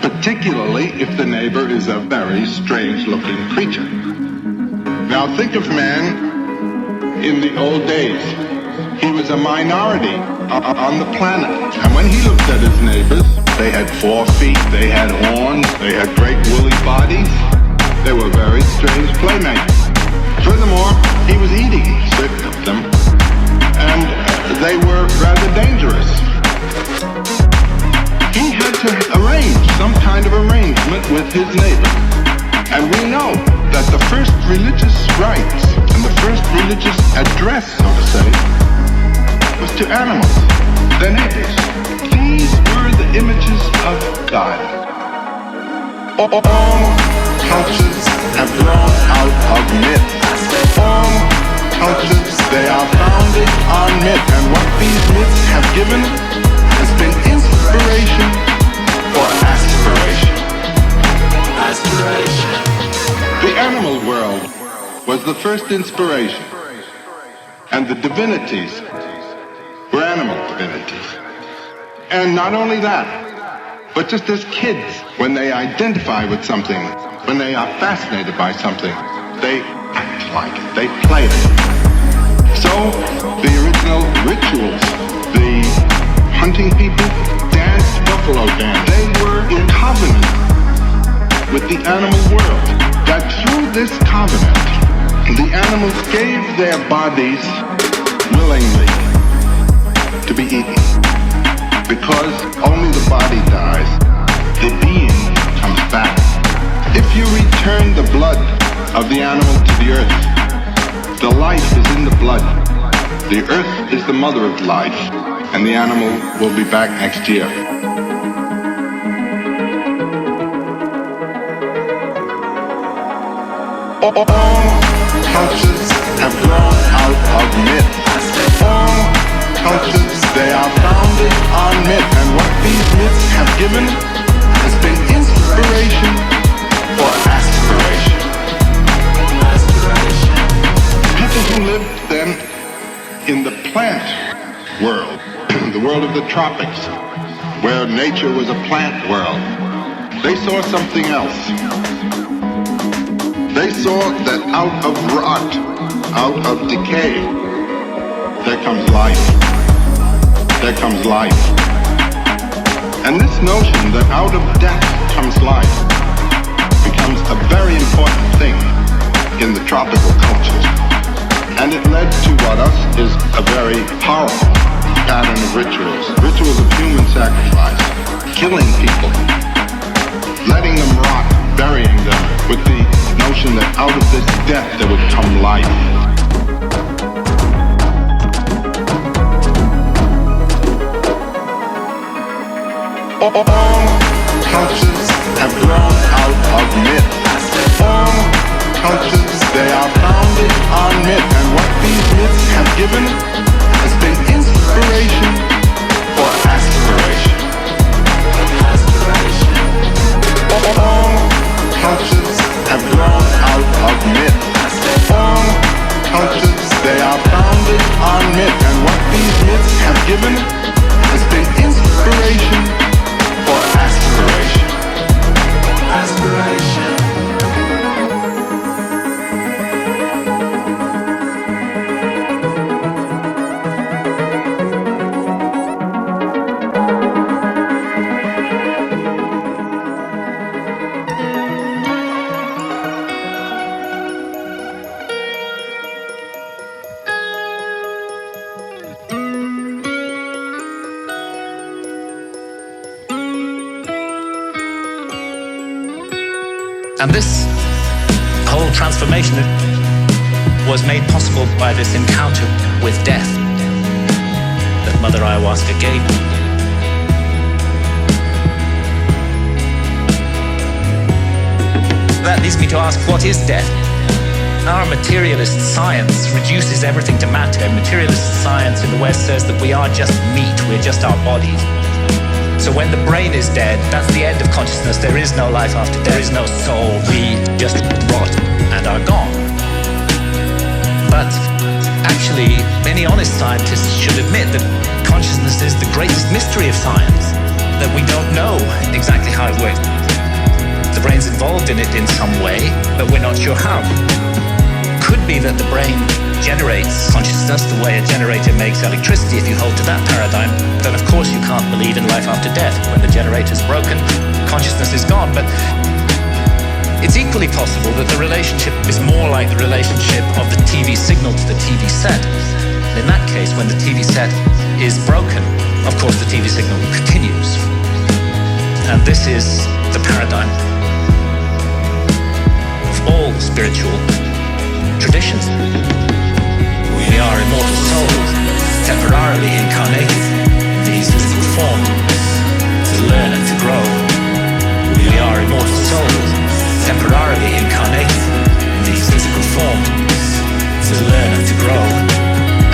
particularly if the neighbor is a very strange-looking creature. Now think of man in the old days. He was a minority on the planet. And when he looked at his neighbors, they had 4 feet, they had horns, they had great woolly bodies. They were very strange playmates. Furthermore, he was eating certain of them, and they were rather dangerous. He had to arrange some kind of arrangement with his neighbor. And we know that the first religious rites and the first religious address, so to say, was to animals, their neighbors. These were the images of God. All cultures have grown out of myth. All cultures, they are founded on myth. And what these myths have given has been inspiration for aspiration. The animal world was the first inspiration, and the divinities were animal divinities. And not only that, but just as kids, when they identify with something, when they are fascinated by something, they act like it, they play it. So, the original rituals, the hunting people danced buffalo dance. They were in covenant with the animal world. That through this covenant, the animals gave their bodies willingly to be eaten. Because only the body dies, the being comes back. If you return the blood of the animal to the earth, the life is in the blood. The earth is the mother of life. and the animal will be back next year. All cultures have grown out of myth. All cultures, they are founded on myth, and what these myths have given has been inspiration or aspiration. People who lived then in the plant world, the world of the tropics, where nature was a plant world, they saw something else. They saw that out of rot, out of decay, there comes life. There comes life. And this notion that out of death comes life becomes a very important thing in the tropical cultures. And it led to what us is a very powerful pattern of rituals. Rituals of human sacrifice, killing people, letting them rot, burying them with the notion that out of this death there would come life. All cultures have grown out of myth. All cultures, they are founded on myth, and what these myths have given has been inspiration or aspiration. All cultures have grown out of myth. All cultures, they are founded on myth, and what these myths have given has been inspiration or aspiration. Aspiration. And this whole transformation was made possible by this encounter with death that Mother Ayahuasca gave me. That leads me to ask, what is death? Our materialist science reduces everything to matter. Materialist science in the West says that we are just meat, we're just our bodies. So when the brain is dead, that's the end of consciousness. There is no life after death. There is no soul. We just rot and are gone. But actually, any honest scientist should admit that consciousness is the greatest mystery of science, that we don't know exactly how it works. The brain's involved in it in some way, but we're not sure how. Could be that the brain generates consciousness the way a generator makes electricity. If you hold to that paradigm, then of course you can't believe in life after death. When the generator's broken, consciousness is gone. But it's equally possible that the relationship is more like the relationship of the TV signal to the TV set. And in that case, when the TV set is broken, of course the TV signal continues. And this is the paradigm of all spiritual traditions. We are immortal souls, temporarily incarnated in these physical forms to learn and to grow. We are immortal souls, temporarily incarnated in these physical forms to learn and to grow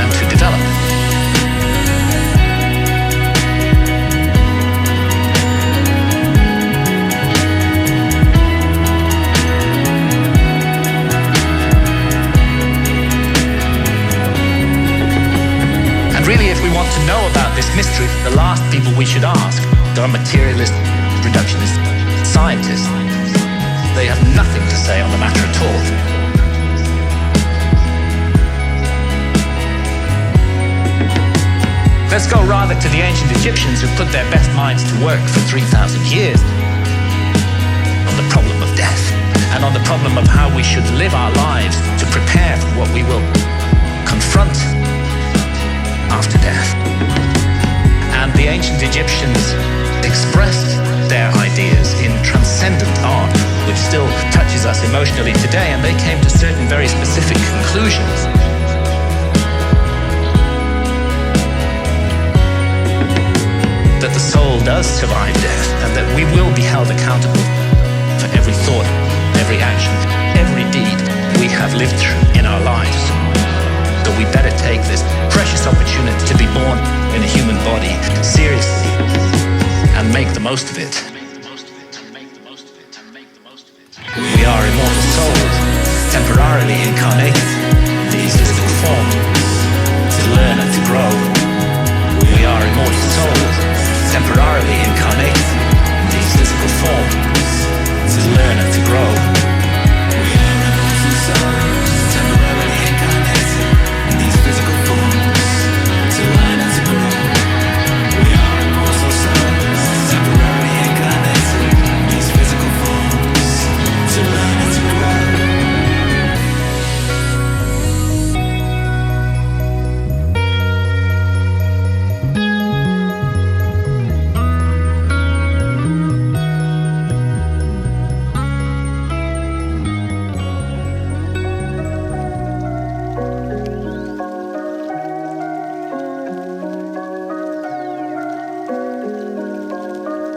and to develop. Really, if we want to know about this mystery, the last people we should ask are materialist, reductionist scientists. They have nothing to say on the matter at all. Let's go rather to the ancient Egyptians who put their best minds to work for 3,000 years on the problem of death and on the problem of how we should live our lives to prepare for what we will confront after death. And the ancient Egyptians expressed their ideas in transcendent art, which still touches us emotionally today, and they came to certain very specific conclusions. does survive death, and that we will be held accountable for every thought, every action, every deed we have lived through in our lives. So we better take this precious opportunity to be born in a human body seriously and make the most of it. We are immortal souls, temporarily incarnated in these physical forms to learn and to grow. We are immortal souls, temporarily incarnated in these physical forms to learn and to grow. We are immortal souls, temporarily incarnated in these physical forms to learn and to grow. We are immortal souls, temporarily incarnated in these physical forms to learn and to grow.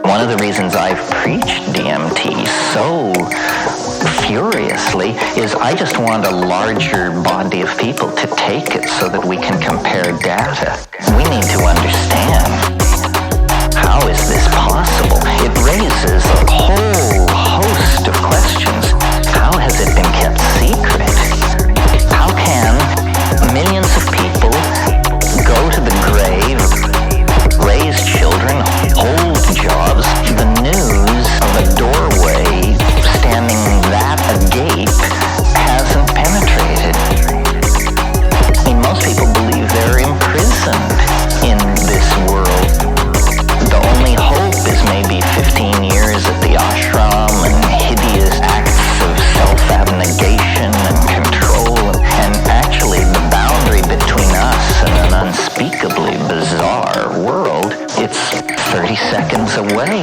One of the reasons I've preached DMT so furiously is I just want a larger body of people to take it so that we can compare data. We need to understand, how is this possible? It raises a whole host of questions. How has it been kept secret? How can millions of people go to the grave, raise children, hold jobs, the news of a doorway standing that agape hasn't penetrated? I mean, most people believe they're imprisoned in this world. The only hope is maybe 15 years at the ashram and hideous acts of self-abnegation and control. And actually, the boundary between us and an unspeakably bizarre world, it's 30 seconds away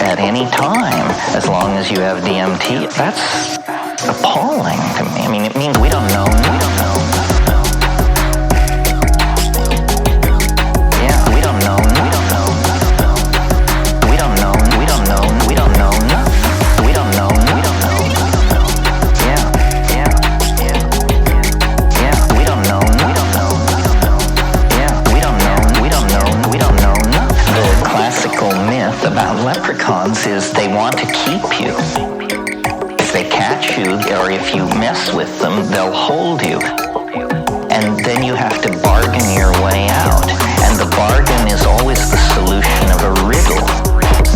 at any time, as long as you have DMT. That's appalling to me. I mean, it means we don't know. Yeah, we don't know. We don't know. We don't know. We don't know. We don't know. We don't know. Yeah. We don't know. We don't know. Yeah, we don't know. We don't know. We don't know. The classical myth about leprechauns is they want to keep you. If they catch you, or if you mess with them, they'll hold you. And then you have to bargain your way out. And the bargain is always the solution of a riddle.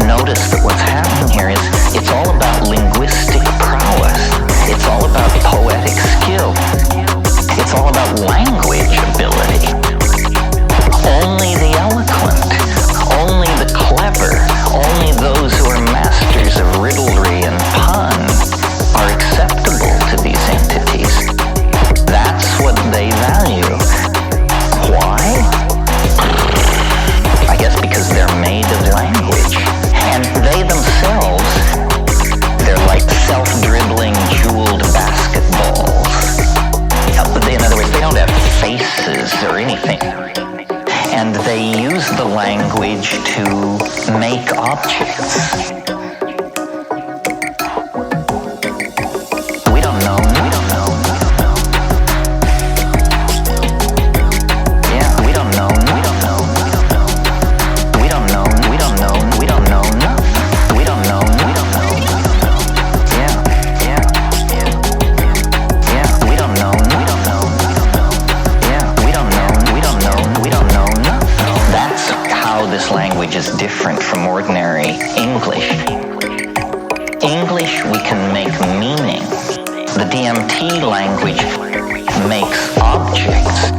Notice that what's happening here is it's all about linguistic prowess. It's all about poetic skill. It's all about language ability. Only the eloquent, only the clever, only those who are masters of riddlery and pun are acceptable to these entities. That's what they value. Why? I guess because they're made of language. And they themselves, they're like self-dribbling jeweled basketballs. In other words, they don't have faces or anything. And they use the language to make objects. We don't know. We don't know. Yeah, we don't know. We don't know. We don't know. We don't know. We don't know. We don't know. We don't know. Yeah. We don't know. We don't know. Yeah, we don't know. We don't know. We don't know. That's how this language is different from ordinary English. English, we can make meaning. The DMT language makes objects.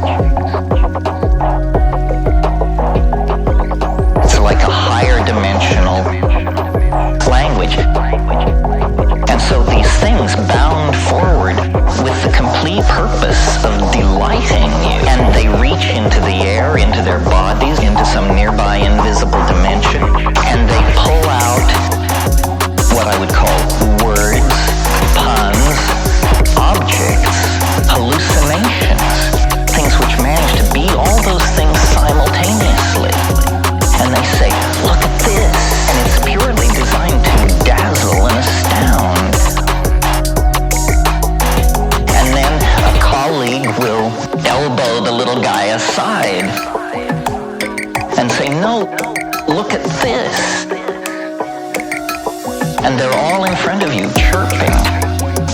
It's like a higher dimensional language. And so these things bound forward with the complete purpose of delighting you. And they reach into the air, into their bodies, into some nearby invisible dimension. And they pull out what I would call words, puns, objects guy aside and say, no, look at this. And they're all in front of you, chirping,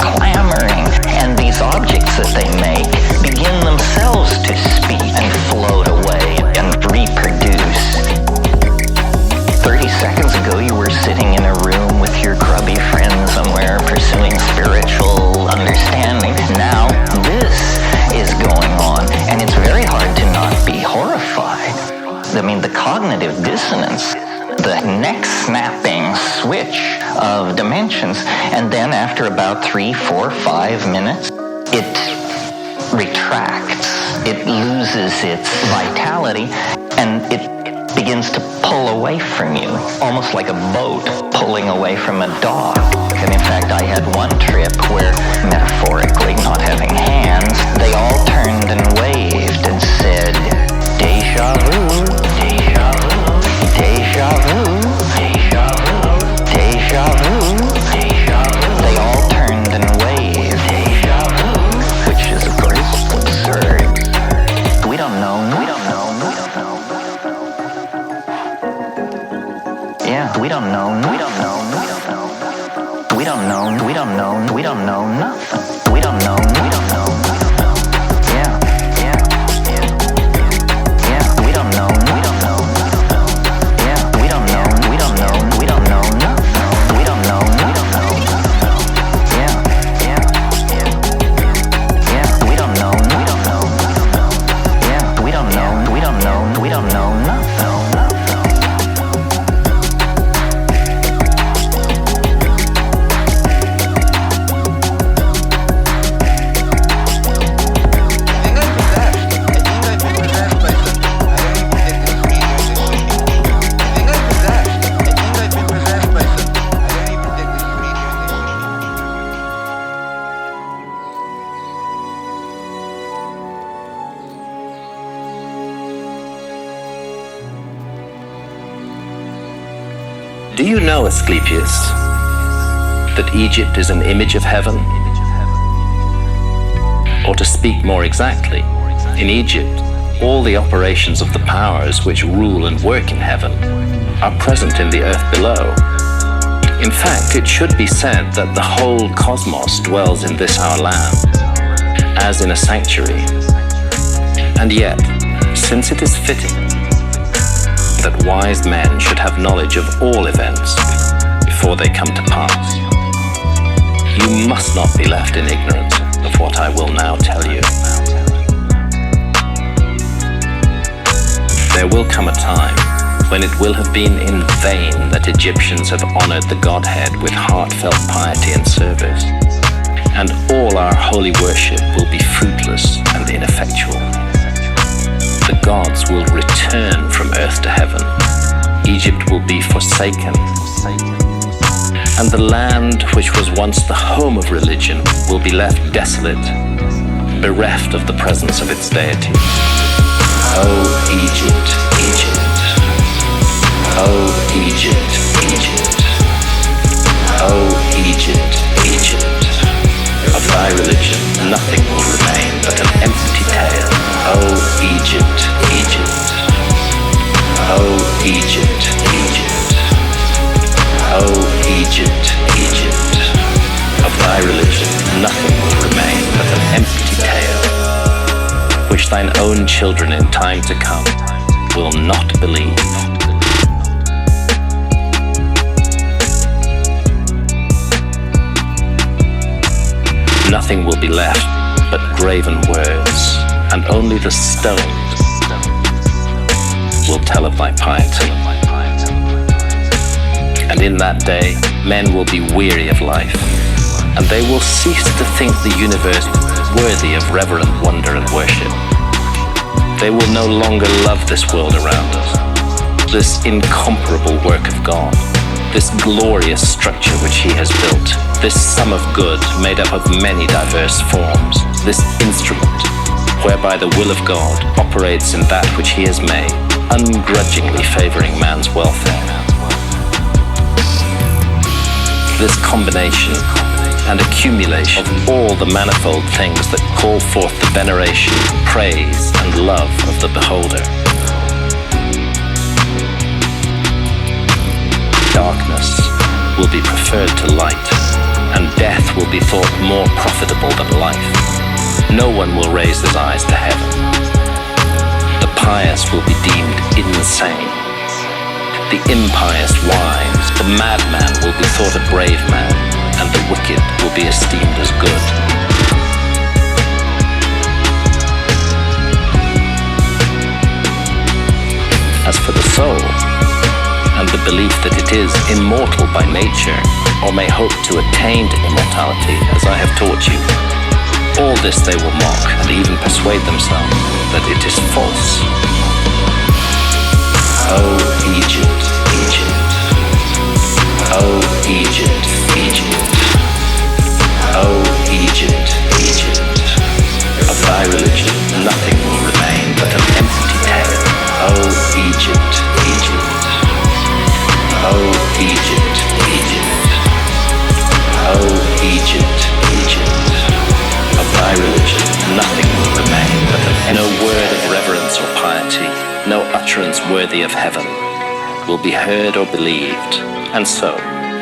clamoring, and these objects that they make begin themselves to speak and float away and reproduce. 30 seconds ago, you were sitting in a room with your grubby friend somewhere pursuing spiritual understanding. Now, this is going on, and it's very hard to not be horrified. I mean, the cognitive dissonance, the neck-snapping switch of dimensions, and then after about 3, 4, 5 minutes, it retracts, it loses its vitality, and it begins to pull away from you, almost like a boat pulling away from a dock. And in fact, I had one trip where, metaphorically, not having hands, they all turned and waved and said, "Deja vu, deja vu, deja vu, deja vu, deja vu, deja vu." They all turned and waved, "Deja vu," which is, of course, absurd. We don't know. Yeah, we don't know. We don't know. We don't know. We don't know. We don't know nothing. We don't know. We don't know. Yeah. We don't know. We don't know. Yeah. We don't know. We don't know. We don't know nothing. We don't know. We don't know. Yeah. We don't know. We don't know. Yeah. We don't know. We don't know. We don't know nothing. Do you know, Asclepius, that Egypt is an image of heaven? Or to speak more exactly, in Egypt, all the operations of the powers which rule and work in heaven are present in the earth below. In fact, it should be said that the whole cosmos dwells in this our land, as in a sanctuary. And yet, since it is fitting that wise men should have knowledge of all events before they come to pass, you must not be left in ignorance of what I will now tell you. There will come a time when it will have been in vain that Egyptians have honored the Godhead with heartfelt piety and service, and all our holy worship will be fruitless and ineffectual. The gods will return from earth to heaven. Egypt will be forsaken. And the land which was once the home of religion will be left desolate, bereft of the presence of its deity. Oh, Egypt, Egypt. Oh, Egypt, Egypt. Oh, Egypt, Egypt. Of thy religion nothing will remain but an empty tale. Oh, Egypt, Egypt. Oh, Egypt, Egypt. Oh, Egypt, Egypt. Of thy religion nothing will remain but an empty tale, which thine own children in time to come will not believe. Nothing will be left but graven words, and only the stones will tell of thy piety. And in that day, men will be weary of life, and they will cease to think the universe worthy of reverent wonder and worship. They will no longer love this world around us, this incomparable work of God, this glorious structure which he has built, this sum of good made up of many diverse forms, this instrument whereby the will of God operates in that which he has made, ungrudgingly favoring man's welfare. This combination and accumulation of all the manifold things that call forth the veneration, praise, and love of the beholder. Darkness will be preferred to light, and death will be thought more profitable than life. No one will raise his eyes to heaven. The pious will be deemed insane. The impious wise, the madman will be thought a brave man, and the wicked will be esteemed as good. As for the soul, and the belief that it is immortal by nature, or may hope to attain to immortality, as I have taught you, all this they will mock, and even persuade themselves that it is false. Oh, Egypt, Egypt. Oh, Egypt, Egypt. Oh, Egypt, Egypt. Of thy religion nothing will remain but an empty tale. Oh, Egypt, Egypt. Oh, Egypt, Egypt. Oh, Egypt, Egypt. Of thy religion nothing will remain but no word of reverence or piety, no utterance worthy of heaven will be heard or believed, and so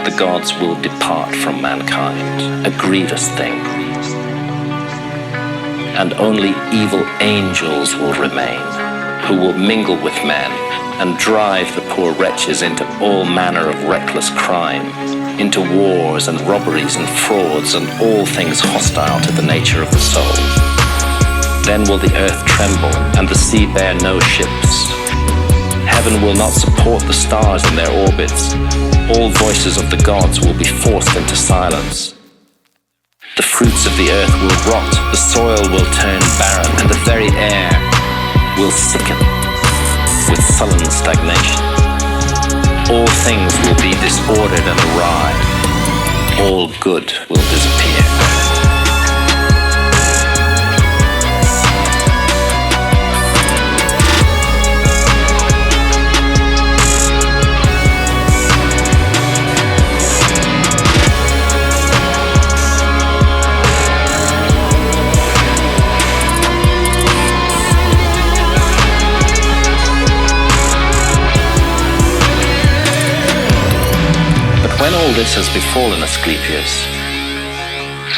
the gods will depart from mankind, a grievous thing. And only evil angels will remain, who will mingle with men and drive the poor wretches into all manner of reckless crime, into wars and robberies and frauds and all things hostile to the nature of the soul. Then will the earth tremble and the sea bear no ships. Heaven will not support the stars in their orbits. All voices of the gods will be forced into silence. The fruits of the earth will rot, the soil will turn barren, and the very air will sicken with sullen stagnation. All things will be disordered and awry. All good will disappear. When all this has befallen Asclepius,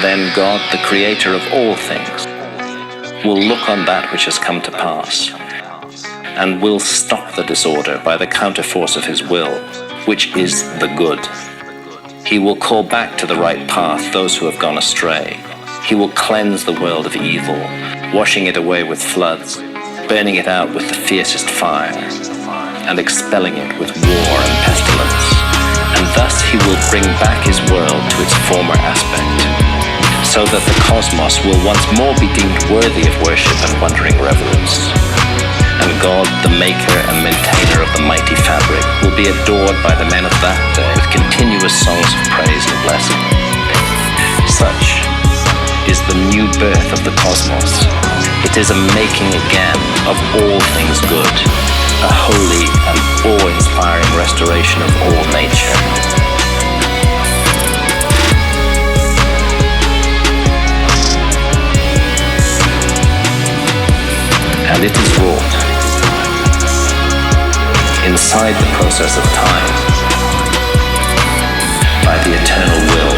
then God, the creator of all things, will look on that which has come to pass, and will stop the disorder by the counterforce of his will, which is the good. He will call back to the right path those who have gone astray. He will cleanse the world of evil, washing it away with floods, burning it out with the fiercest fire, and expelling it with war and pestilence. And thus he will bring back his world to its former aspect, so that the cosmos will once more be deemed worthy of worship and wondering reverence. And God, the maker and maintainer of the mighty fabric, will be adored by the men of that day with continuous songs of praise and blessing. Such is the new birth of the cosmos. It is a making again of all things good, a holy and awe-inspiring restoration of all nature. And it is wrought inside the process of time by the eternal will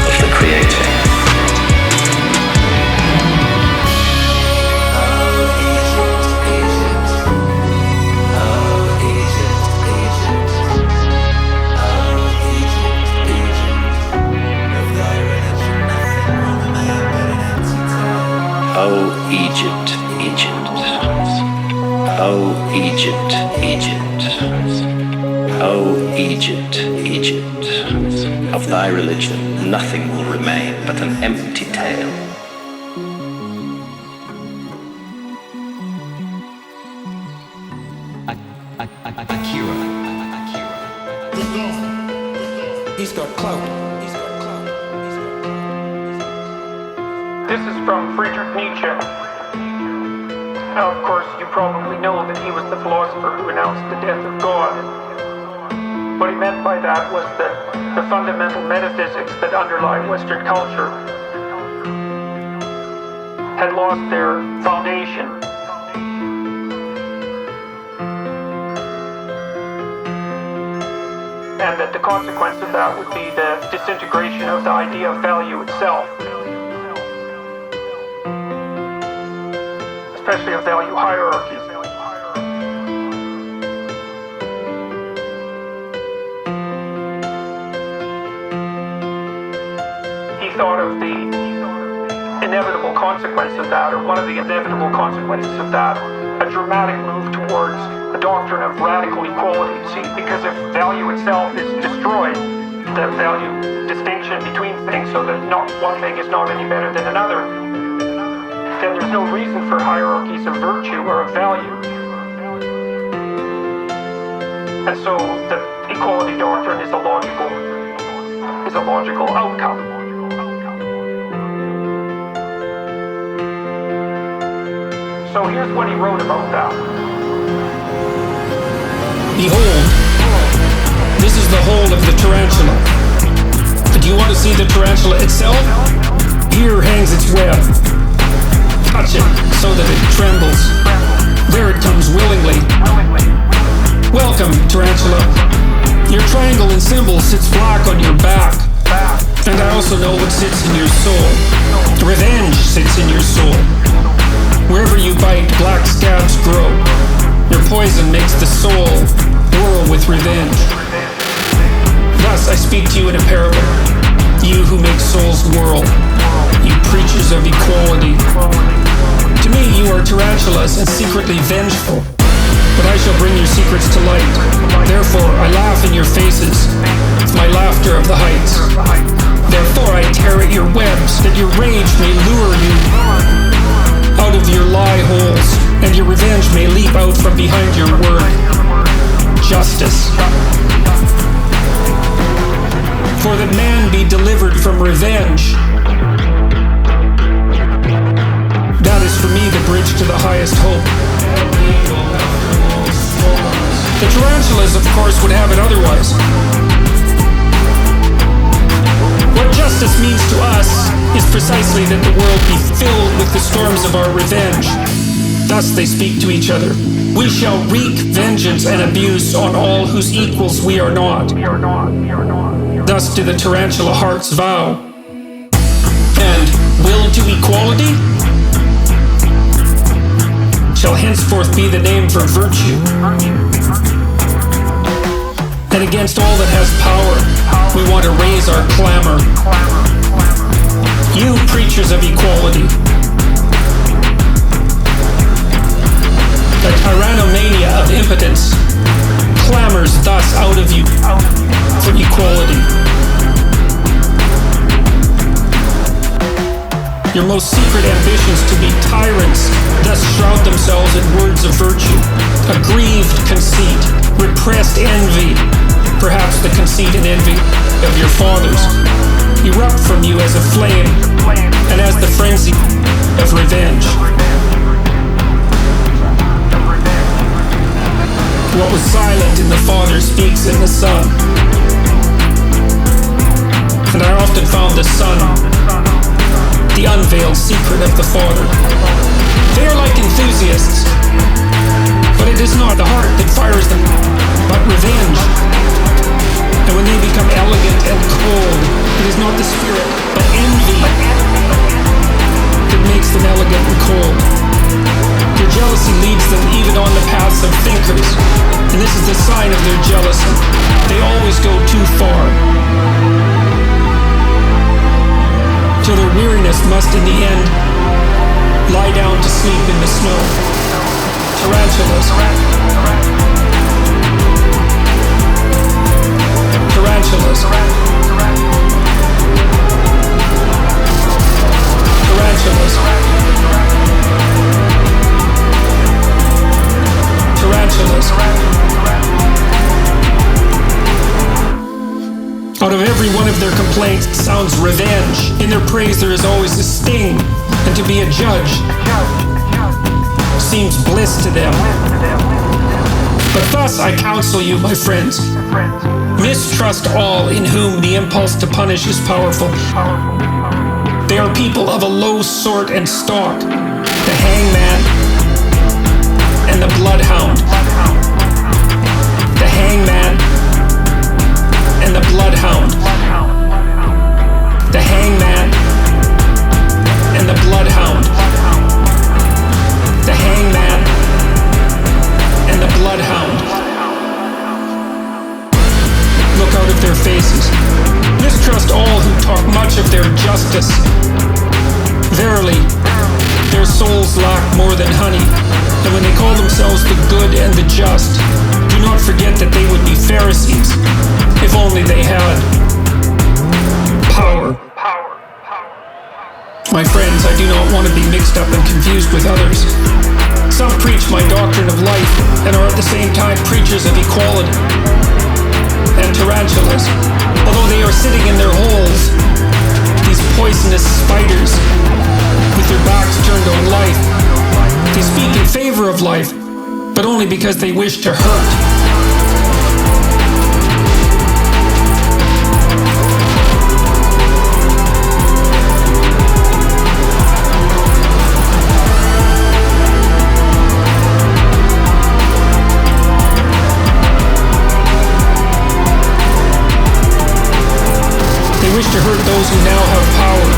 of the Creator. Oh, Egypt, Egypt. Oh, Egypt, Egypt. Oh, Egypt, Egypt. Of thy religion nothing will remain but an empty tale. Akira. He's got clout. This is from Friedrich Nietzsche. Now, of course, you probably know that he was the philosopher who announced the death of God. What he meant by that was that the fundamental metaphysics that underlie Western culture had lost their foundation. And that the consequence of that would be the disintegration of the idea of value itself, especially of value hierarchies. He thought of the inevitable consequence of that, or one of the inevitable consequences of that, a dramatic move towards a doctrine of radical equality. See, because if value itself is destroyed, the value distinction between things, so that not one thing is not any better than another, then there's no reason for hierarchies of virtue or of value. And so the equality doctrine is a logical outcome. So here's what he wrote about that. Behold, this is the hole of the tarantula. But do you want to see the tarantula itself? Here hangs its web. Touch it so that it trembles. There it comes willingly. Welcome, tarantula. Your triangle and symbol sits black on your back. And I also know what sits in your soul. Revenge sits in your soul. Wherever you bite, black scabs grow. Your poison makes the soul whirl with revenge. Thus I speak to you in a parable. You who make souls whirl. You preachers of equality. To me you are tarantulas and secretly vengeful. But I shall bring your secrets to light. Therefore I laugh in your faces. It's my laughter of the heights. Therefore I tear at your webs, that your rage may lure you out of your lie holes, and your revenge may leap out from behind your word. Justice. For that man be delivered from revenge. That is for me the bridge to the highest hope. The tarantulas, of course, would have it otherwise. What justice means to us is precisely that the world be filled with the storms of our revenge. Thus they speak to each other. We shall wreak vengeance and abuse on all whose equals we are not. Thus do the tarantula hearts vow. And will to equality shall henceforth be the name for virtue. And against all that has power, we want to raise our clamor. You preachers of equality. The tyrannomania of impotence clamors thus out of you for equality. Your most secret ambitions to be tyrants thus shroud themselves in words of virtue. Aggrieved conceit, repressed envy, perhaps the conceit and envy of your fathers, erupt from you as a flame and as the frenzy of revenge. What was silent in the Father speaks in the Son. And I often found the Son the unveiled secret of the Father. They are like enthusiasts, but it is not the heart that fires them, but revenge. And when they become elegant and cold, it is not the spirit, but envy that makes them elegant and cold. Their jealousy leads them even on the paths of thinkers, and this is the sign of their jealousy. They always go too far, till their weariness must in the end lie down to sleep in the snow. Tarantulas. Tarantulas. Tarantulas. Tarantulas. Out of every one of their complaints sounds revenge. In their praise there is always a sting, and to be a judge seems bliss to them. But thus I counsel you, my friends, Mistrust all in whom the impulse to punish is powerful. They are people of a low sort and stock, the hangman and the bloodhound. The hangman and the bloodhound. The hangman and the bloodhound. The hangman and the bloodhound. Look out of their faces. Mistrust all who talk much of their justice. Verily, their souls lack more than honey, and when they call themselves the good and the just, do not forget that they would be Pharisees, if only they had power. My friends, I do not want to be mixed up and confused with others. Some preach my doctrine of life and are at the same time preachers of equality and tarantulas, although they are sitting in their holes, these poisonous spiders with their backs turned on life. They speak in favor of life, but only because they wish to hurt. They wish to hurt those who now have power,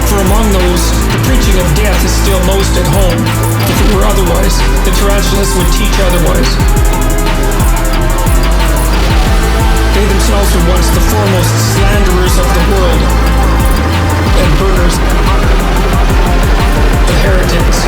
for among those, the preaching of death is still most at home. If it were otherwise, the tarantulas would teach otherwise. They themselves were once the foremost slanderers of the world, and burners of heretics.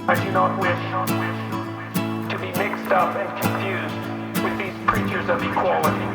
I do not wish to be mixed up and confused with these preachers of equality.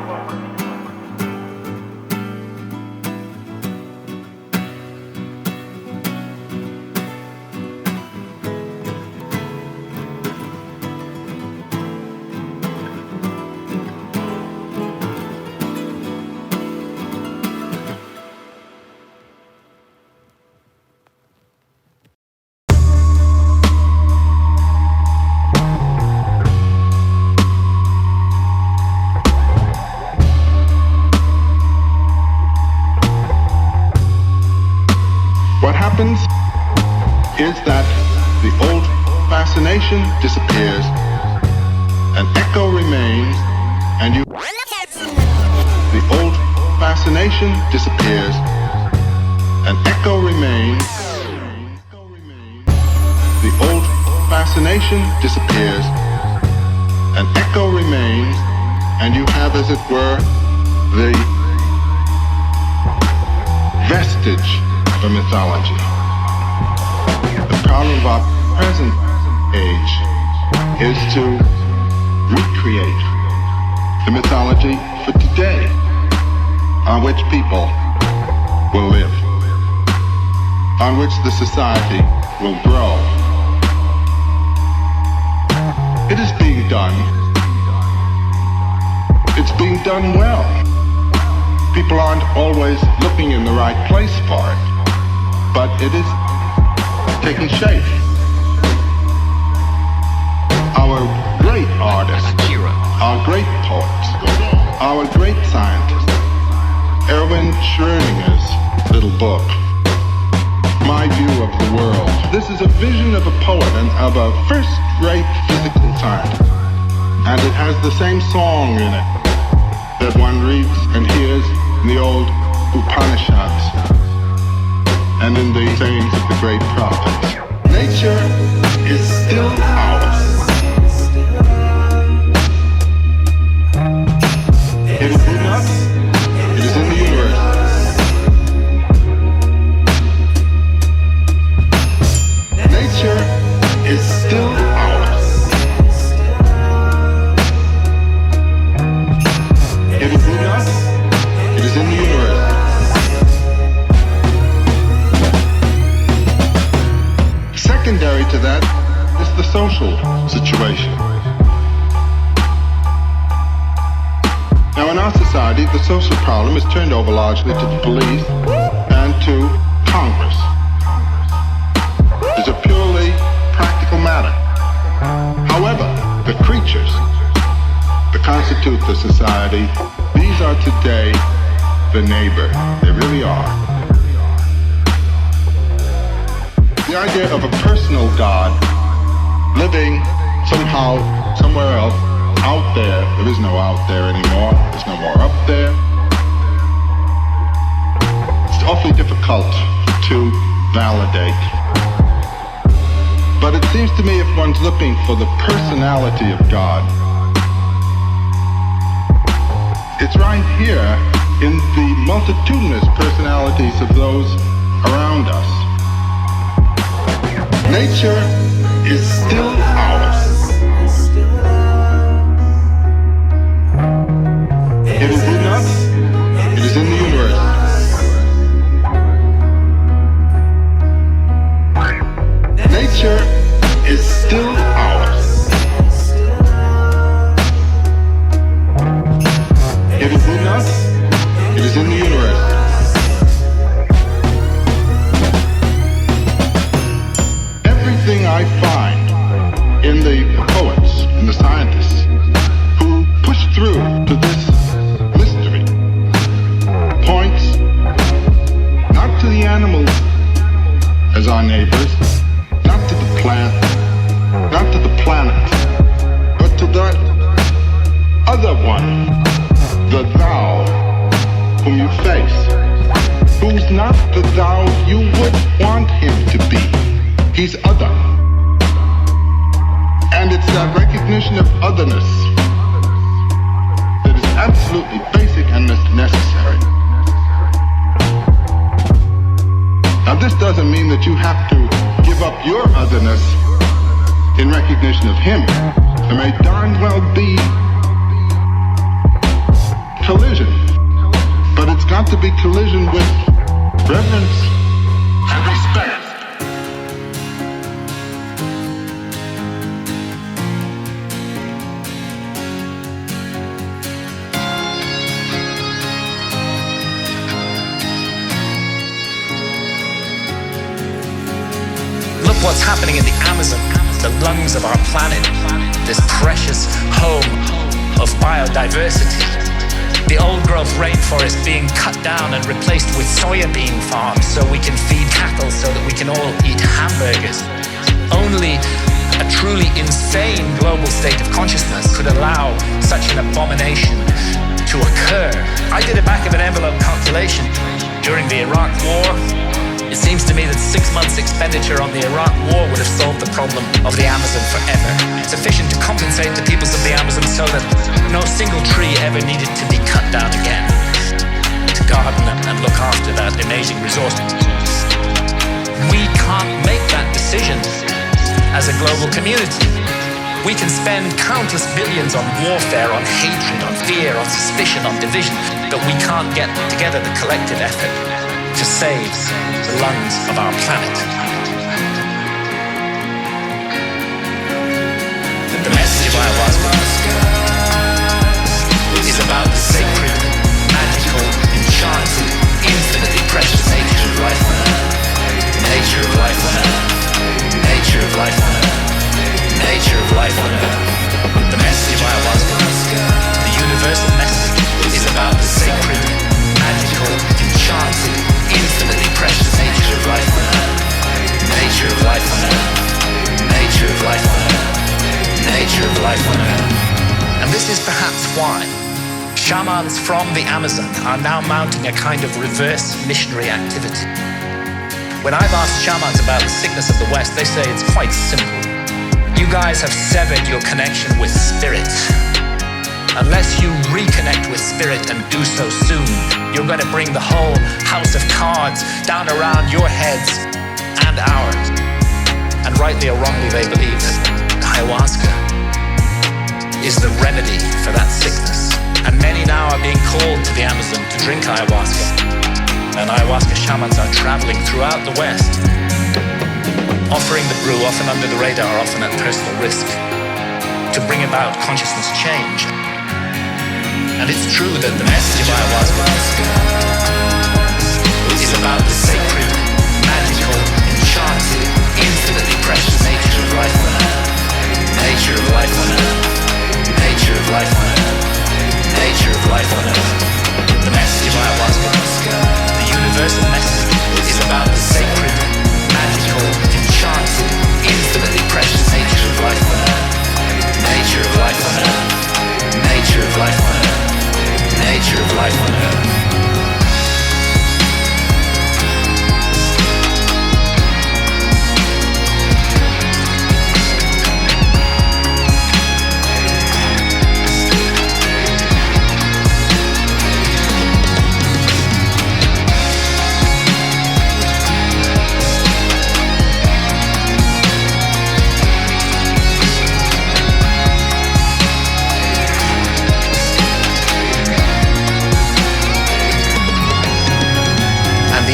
Is that the old fascination disappears, an echo remains, and you. The old fascination disappears, an echo remains. The old fascination disappears, an echo remains, and you have, as it were, the vestige of a mythology. The problem of our present age is to recreate the mythology for today, on which people will live, on which the society will grow. It is being done. It's being done well. People aren't always looking in the right place for it, but it is taking shape. Our great artists, Akira, our great poets, our great scientists. Erwin Schrödinger's little book, My View of the World. This is a vision of a poet and of a first-rate physical scientist. And it has the same song in it that one reads and hears in the old Upanishads and in the sayings of the great prophets. Nature is still ours. It is in us. It is in the universe. Nature is still ours. It is in us. It is in the universe. Secondary to that is the social situation. Now in our society, the social problem is turned over largely to the police and to Congress. It's a purely practical matter. However, the creatures that constitute the society, these are today the neighbor. They really are. The idea of a personal God living somehow, somewhere else, out there. There is no out there anymore. There's no more up there. It's awfully difficult to validate. But it seems to me if one's looking for the personality of God, it's right here in the multitudinous personalities of those around us. Nature is still ours. It is in us. It is in the universe. Nature is still ours. It is in us. It is in the universe. Everything I find in the poets and the scientists who push through to this mystery points not to the animals as our neighbors, not to the plant, not to the planet, but to the other one, the thou whom you face, who's not the thou you would want him to be. He's other. And it's that recognition of otherness that is absolutely basic and necessary. Now this doesn't mean that you have to give up your otherness in recognition of him. There may darn well be collision, but it's got to be collision with reverence and respect. What's happening in the Amazon, the lungs of our planet, this precious home of biodiversity. The old-growth rainforest being cut down and replaced with soybean farms so we can feed cattle so that we can all eat hamburgers. Only a truly insane global state of consciousness could allow such an abomination to occur. I did a back-of-an-envelope calculation during the Iraq War. It seems to me that 6 months' expenditure on the Iraq War would have solved the problem of the Amazon forever. Sufficient to compensate the peoples of the Amazon so that no single tree ever needed to be cut down again to garden and look after that amazing resource. We can't make that decision as a global community. We can spend countless billions on warfare, on hatred, on fear, on suspicion, on division, but we can't get together the collective effort to save the lungs of our planet. The message of Ayahuasca is about the sacred, magical, enchanted, infinitely precious nature of life on Earth. Nature of life on Earth. Nature of life on Earth. Nature of life on Earth. The message of Ayahuasca, the universal message, is about the sacred, magical, enchanted, infinitely precious nature of life on Earth. Nature of life on Earth. Nature of life on Earth. Nature of life on Earth. And this is perhaps why shamans from the Amazon are now mounting a kind of reverse missionary activity. When I've asked shamans about the sickness of the West, they say it's quite simple. You guys have severed your connection with spirit. Unless you reconnect with spirit and do so soon, you're going to bring the whole house of cards down around your heads and ours. And rightly or wrongly, they believe that ayahuasca is the remedy for that sickness. And many now are being called to the Amazon to drink ayahuasca. And ayahuasca shamans are traveling throughout the West, offering the brew often under the radar, often at personal risk, to bring about consciousness change. And it's true that the message of ayahuasca is about the sacred, magical, enchanted, infinitely precious nature of life on earth. Nature of life on earth. Nature of life on earth. Nature of life on earth. The message of ayahuasca, the universal message, is about the sacred, magical, enchanted, infinitely precious nature of life on earth. Nature of life on earth. Nature of life on earth. Nature of life on earth.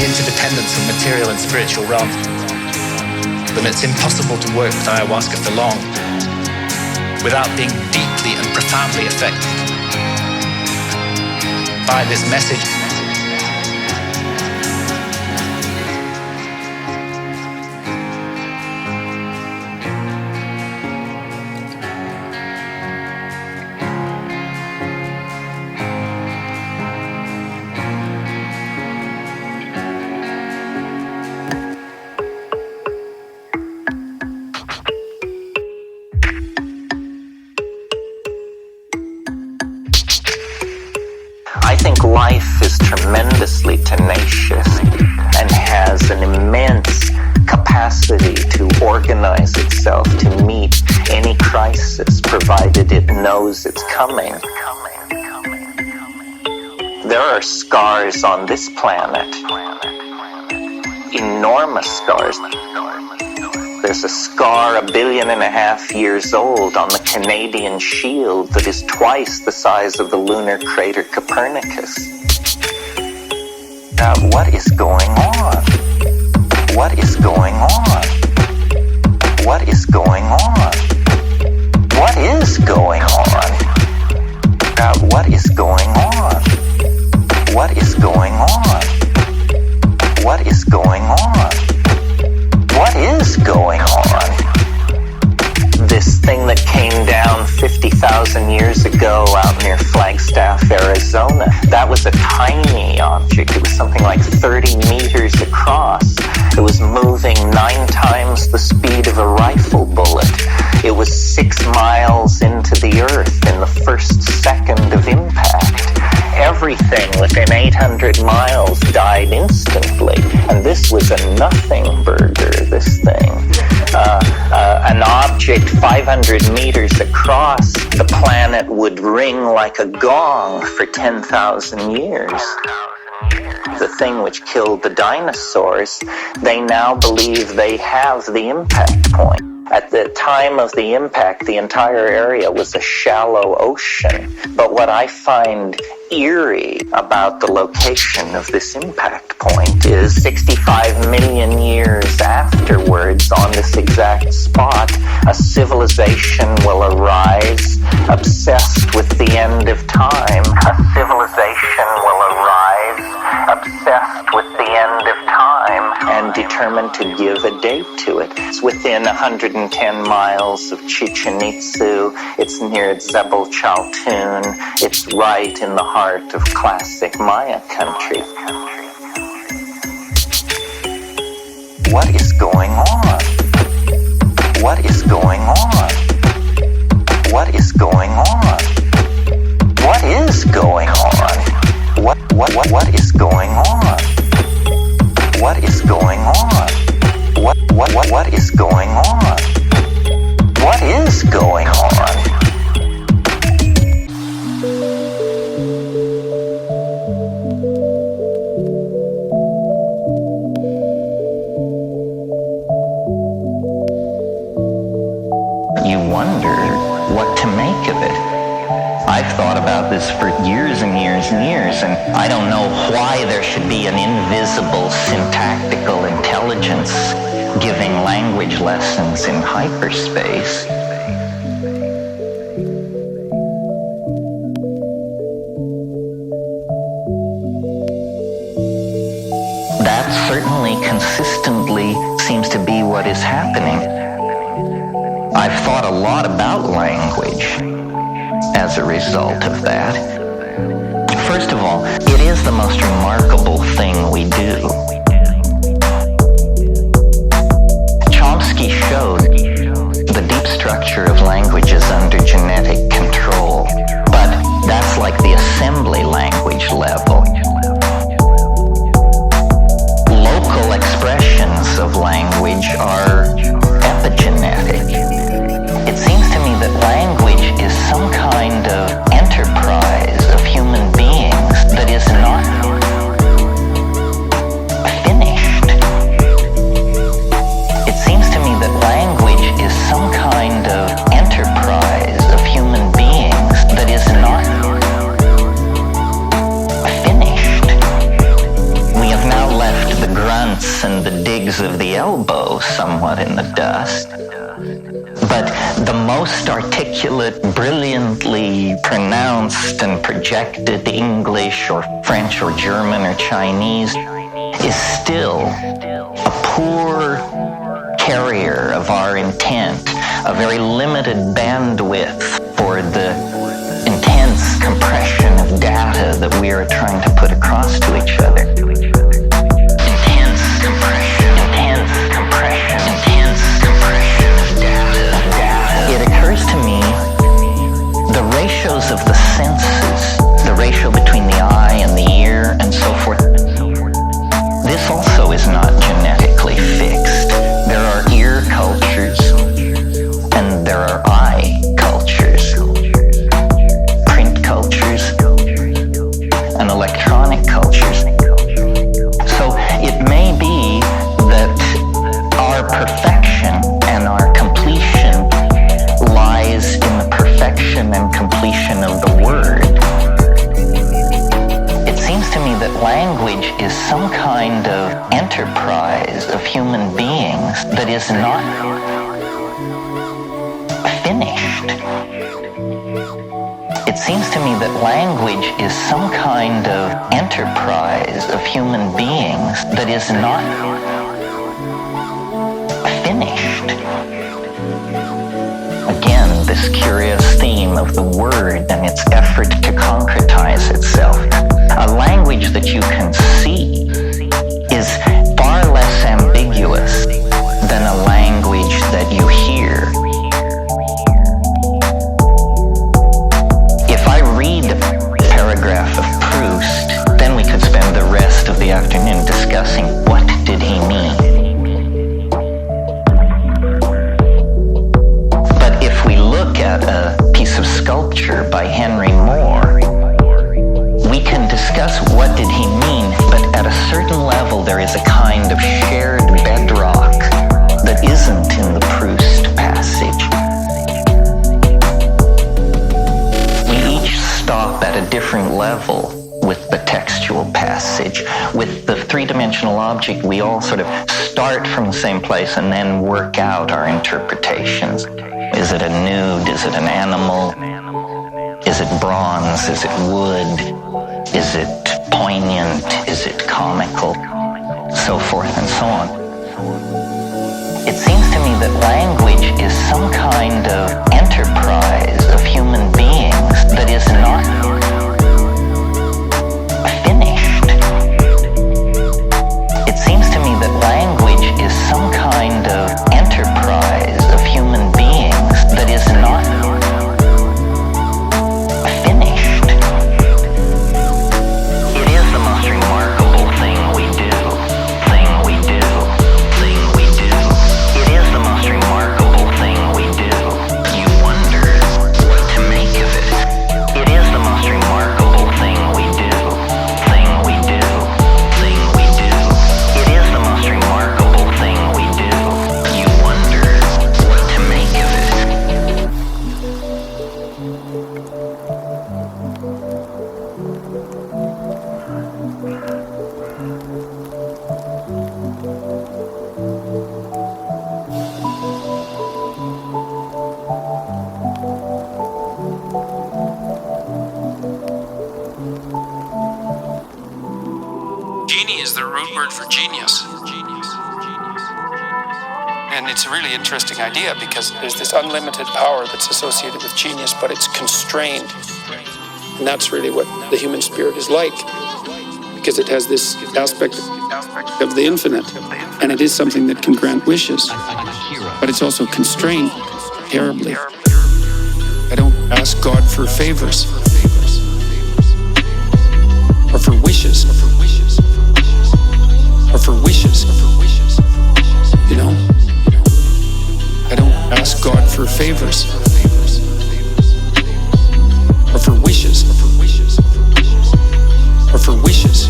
Interdependence of material and spiritual realm. Then it's impossible to work with ayahuasca for long without being deeply and profoundly affected by this message. I think life is tremendously tenacious and has an immense capacity to organize itself to meet any crisis, provided it knows it's coming. There are scars on this planet, enormous scars. There's a scar 1.5 billion years old on the Canadian shield that is twice the size of the lunar crater Copernicus. Now, what is going on? What is going on? What is going on? What is going on? Now, what is going on? What is going on? What is going on? What is going on? This thing that came down 50,000 years ago out near Flagstaff, Arizona, that was a tiny object. It was something like 30 meters across. It was moving 9 times the speed of a rifle bullet. It was 6 miles into the earth in the first second of impact. Everything within 800 miles died instantly, and this was a nothing burger, this thing. An object 500 meters across the planet would ring like a gong for 10,000 years. The thing which killed the dinosaurs, they now believe they have the impact point. At the time of the impact, the entire area was a shallow ocean. But what I find eerie about the location of this impact point is 65 million years afterwards, on this exact spot, a civilization will arise obsessed with the end of time. A civilization will arise obsessed with the end of time and determined to give a date to it. It's within 110 miles of Chichen Itza. It's near Zebel Chaltun. It's right in the heart of classic Maya country. What is going on? What is going on? What is going on? What is going on? What is going on? What is going on? What is going on? What is going on? You wonder what to make of it. I've thought about this for years and years and years, and I don't know why there should be an invisible syntactical intelligence giving language language lessons in hyperspace. That certainly consistently seems to be what is happening. I've thought a lot about language as a result of that. First of all, it is the most remarkable thing we do. Chomsky showed the deep structure of language is under genetic control, but that's like the assembly language level. Local expressions of language are epigenetic. It seems to me that language is some kind of enterprise of human beings that is not finished. It seems to me that language is some kind of enterprise of human beings that is not finished. We have now left the grunts and the digs of the elbow somewhat in the dust. But the most articulate, brilliantly pronounced and projected English or French or German or Chinese is still a poor carrier of our intent, a very limited bandwidth for the intense compression of data that we are trying to put across to each other. Intense compression of data. It occurs to me the ratios of the senses, the ratio between the eye and the ear and so forth, this also is not genetically fixed. There are ear cultures and there are eye cultures, print cultures and electronic cultures. So it may be that our perfection and our completion lies in the perfection and completion of the word. It seems to me that language is some kind of enterprise of human beings that is not finished. It seems to me that language is some kind of enterprise of human beings that is not finished. Again, this curious theme of the word and its effort to concretize itself. A language that you can see is far less ambiguous than a language that you hear. If I read a paragraph of Proust, then we could spend the rest of the afternoon discussing what did he mean. But if we look at a piece of sculpture by Henry Moore, we can discuss what did he mean, but at a certain level there is a kind of shared bedrock that isn't in the Proust passage. We each stop at a different level with the textual passage. With the three-dimensional object, we all sort of start from the same place and then work out our interpretations. Is it a nude? Is it an animal? Is it bronze? Is it wood? Is it poignant? Is it comical? So forth and so on. It seems to me that language is some kind of enterprise of human beings that is not finished. It seems to me that language is some kind of enterprise of human beings that is not finished. It is the most remarkable thing we do. It is the most remarkable thing we do. You wonder what to make of it. It is the most for genius. And it's a really interesting idea because there's this unlimited power that's associated with genius, but it's constrained. And that's really what the human spirit is like, because it has this aspect of the infinite, and it is something that can grant wishes, but it's also constrained terribly. I don't ask God for favors or for wishes or for wishes, you know? I don't ask God for favors or for wishes or for wishes,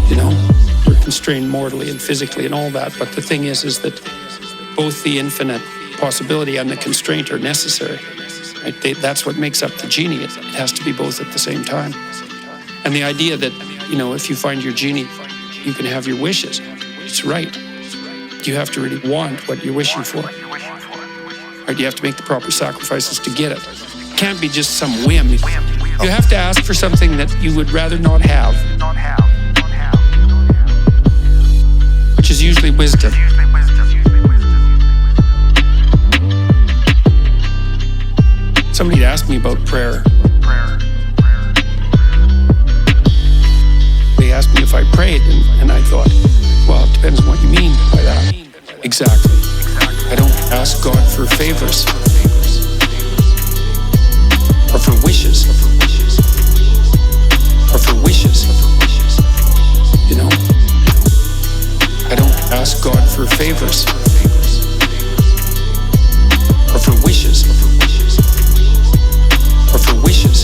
you know? We're constrained mortally and physically and all that, but the thing is that both the infinite possibility and the constraint are necessary. Right? That's what makes up the genie. It has to be both at the same time. And the idea that, you know, if you find your genie, you can have your wishes. It's right. You have to really want what you're wishing for. Right? You have to make the proper sacrifices to get it. It can't be just some whim. You have to ask for something that you would rather not have, which is usually wisdom. Somebody asked me about prayer. They asked me if I prayed, and I thought, well, it depends on what you mean by that. Exactly. I don't ask God for favors or for wishes or for wishes, you know? I don't ask God for favors or for wishes or for wishes,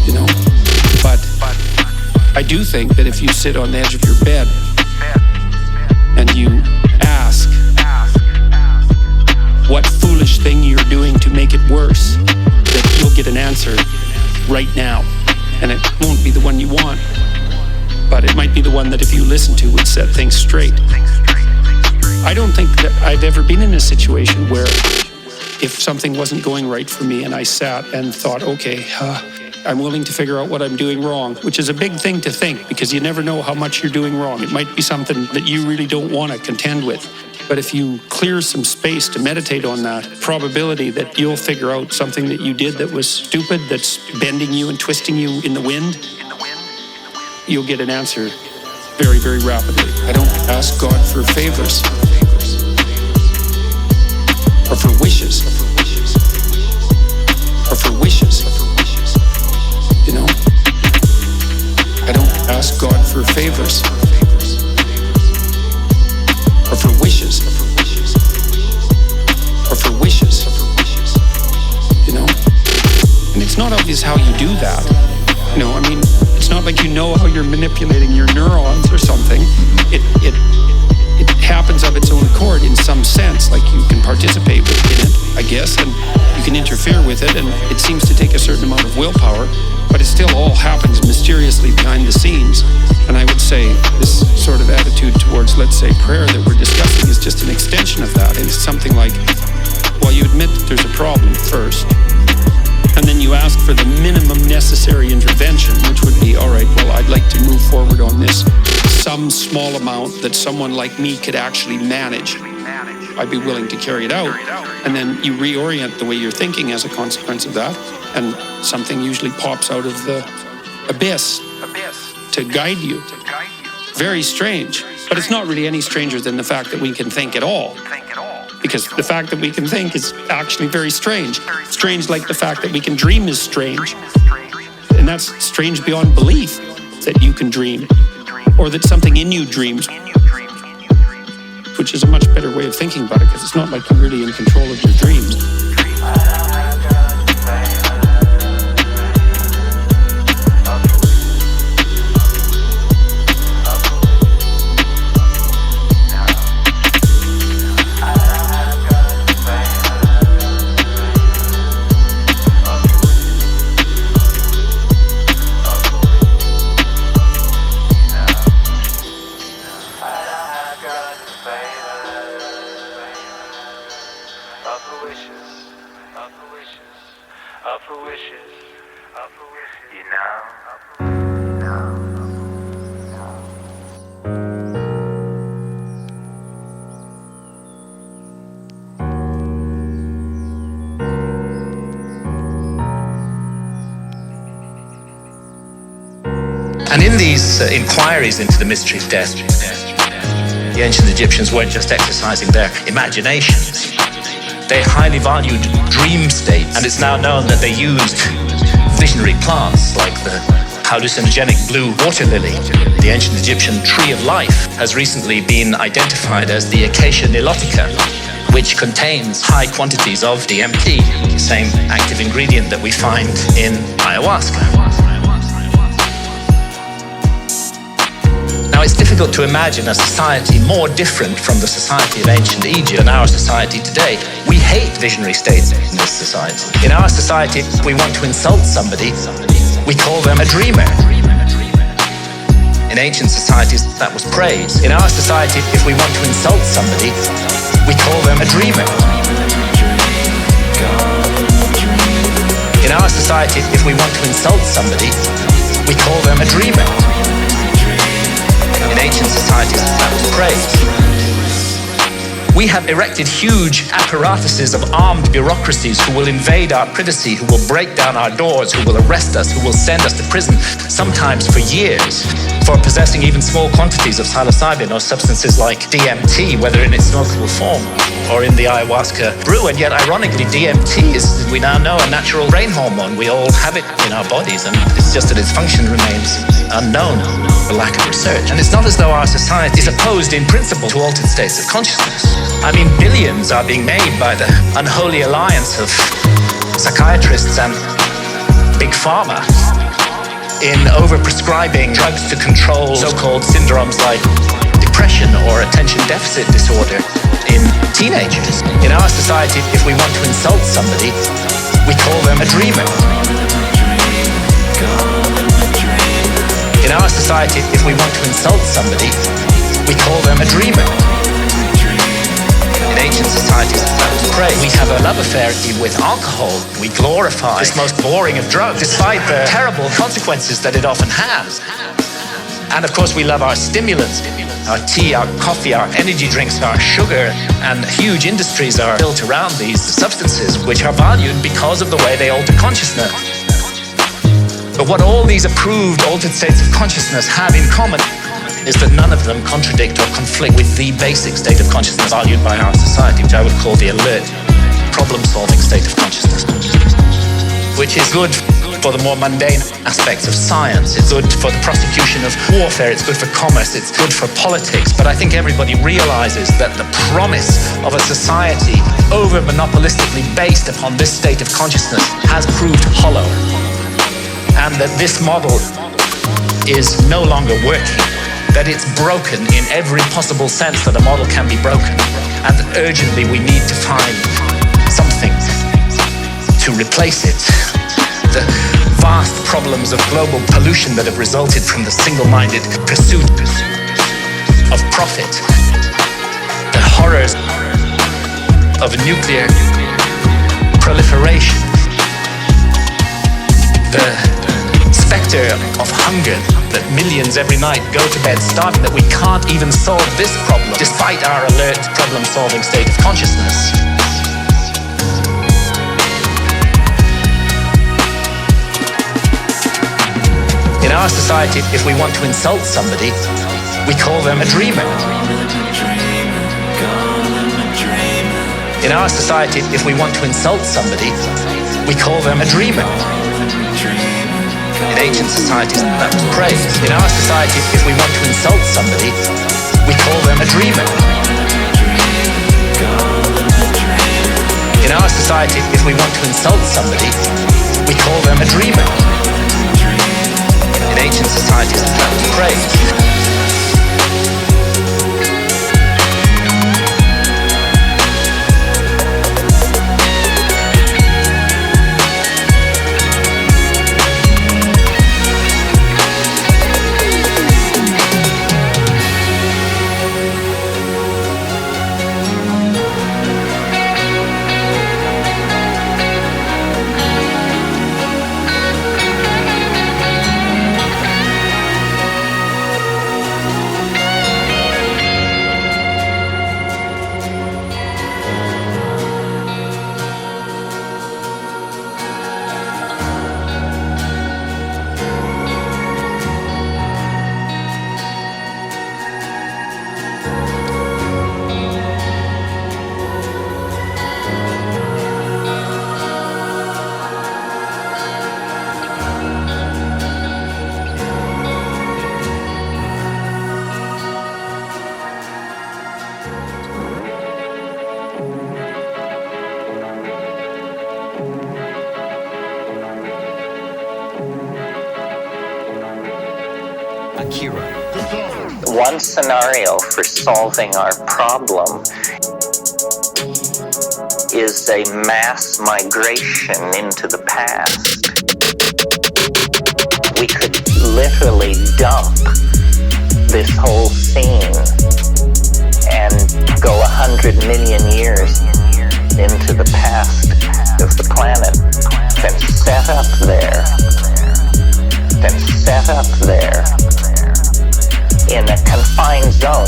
you know? But I do think that if you sit on the edge of your bed and you ask what foolish thing you're doing to make it worse, that you'll get an answer right now. And it won't be the one you want, but it might be the one that if you listen to would set things straight. I don't think that I've ever been in a situation where if something wasn't going right for me and I sat and thought, okay, I'm willing to figure out what I'm doing wrong, which is a big thing to think because you never know how much you're doing wrong. It might be something that you really don't want to contend with. But if you clear some space to meditate on that, probability that you'll figure out something that you did that was stupid, that's bending you and twisting you in the wind, you'll get an answer very, very rapidly. I don't ask God for favors or for wishes or for wishes, you know? I don't ask God for favors or for wishes or for wishes, you know? And it's not obvious how you do that. You know, I mean, it's not like you know how you're manipulating your neurons or something. It happens of its own accord in some sense, like you can participate in it, I guess, and you can interfere with it, and it seems to take a certain amount of willpower, but it still all happens mysteriously behind the scenes. And I would say this sort of attitude towards, let's say, prayer that we're discussing is just an extension of that. And it's something like, well, you admit that there's a problem first, and then you ask for the minimum necessary intervention, which would be, all right, well, I'd like to move forward on this, some small amount that someone like me could actually manage. I'd be willing to carry it out. And then you reorient the way you're thinking as a consequence of that, and something usually pops out of the abyss to guide you. Very strange, but it's not really any stranger than the fact that we can think at all. Because the fact that we can think is actually very strange. Strange like the fact that we can dream is strange. And that's strange beyond belief that you can dream, or that something in you dreams, which is a much better way of thinking about it, because it's not like you're really in control of your dreams. these inquiries into the mystery of death, the ancient Egyptians weren't just exercising their imaginations. They highly valued dream states, and it's now known that they used visionary plants like the hallucinogenic blue water lily. The ancient Egyptian tree of life has recently been identified as the Acacia nilotica, which contains high quantities of DMT, the same active ingredient that we find in ayahuasca. Now, it's difficult to imagine a society more different from the society of ancient Egypt than our society today. We hate visionary states in this society. In our society, if we want to insult somebody, we call them a dreamer. In ancient societies, that was praise. In our society, if we want to insult somebody, we call them a dreamer. In our society, if we want to insult somebody, we call them a dreamer. In ancient societies, that was praise. We have erected huge apparatuses of armed bureaucracies who will invade our privacy, who will break down our doors, who will arrest us, who will send us to prison, sometimes for years, for possessing even small quantities of psilocybin or substances like DMT, whether in its smokable form or in the ayahuasca brew. And yet, ironically, DMT is, we now know, a natural brain hormone. We all have it in our bodies, and it's just that its function remains unknown for lack of research. And it's not as though our society is opposed in principle to altered states of consciousness. I mean, billions are being made by the unholy alliance of psychiatrists and big pharma in overprescribing drugs to control so-called syndromes like depression or attention deficit disorder in teenagers. In our society, if we want to insult somebody, we call them a dreamer. In our society, if we want to insult somebody, we call them a dreamer. In ancient societies, that was praise. We have a love affair with alcohol. We glorify this most boring of drugs, despite the terrible consequences that it often has. And of course, we love our stimulants, our tea, our coffee, our energy drinks, our sugar, and huge industries are built around these substances, which are valued because of the way they alter consciousness. But what all these approved altered states of consciousness have in common is that none of them contradict or conflict with the basic state of consciousness valued by our society, which I would call the alert, problem-solving state of consciousness, which is good for the more mundane aspects of science. It's good for the prosecution of warfare. It's good for commerce. It's good for politics. But I think everybody realizes that the promise of a society over-monopolistically based upon this state of consciousness has proved hollow, and that this model is no longer working, that it's broken in every possible sense that a model can be broken, and that urgently we need to find something to replace it. The vast problems of global pollution that have resulted from the single-minded pursuit of profit, the horrors of nuclear proliferation, the specter of hunger, that millions every night go to bed starving, that we can't even solve this problem despite our alert, problem-solving state of consciousness. In our society, if we want to insult somebody, we call them a dreamer. In our society, if we want to insult somebody, we call them a dreamer. In ancient societies, that was praise. In our society, if we want to insult somebody, we call them a dreamer. In our society, if we want to insult somebody, we call them a dreamer. In ancient societies, that was praise. One scenario for solving our problem is a mass migration into the past. We could literally dump this whole scene and go 100 million years into the past of the planet, then set up there in a confined zone.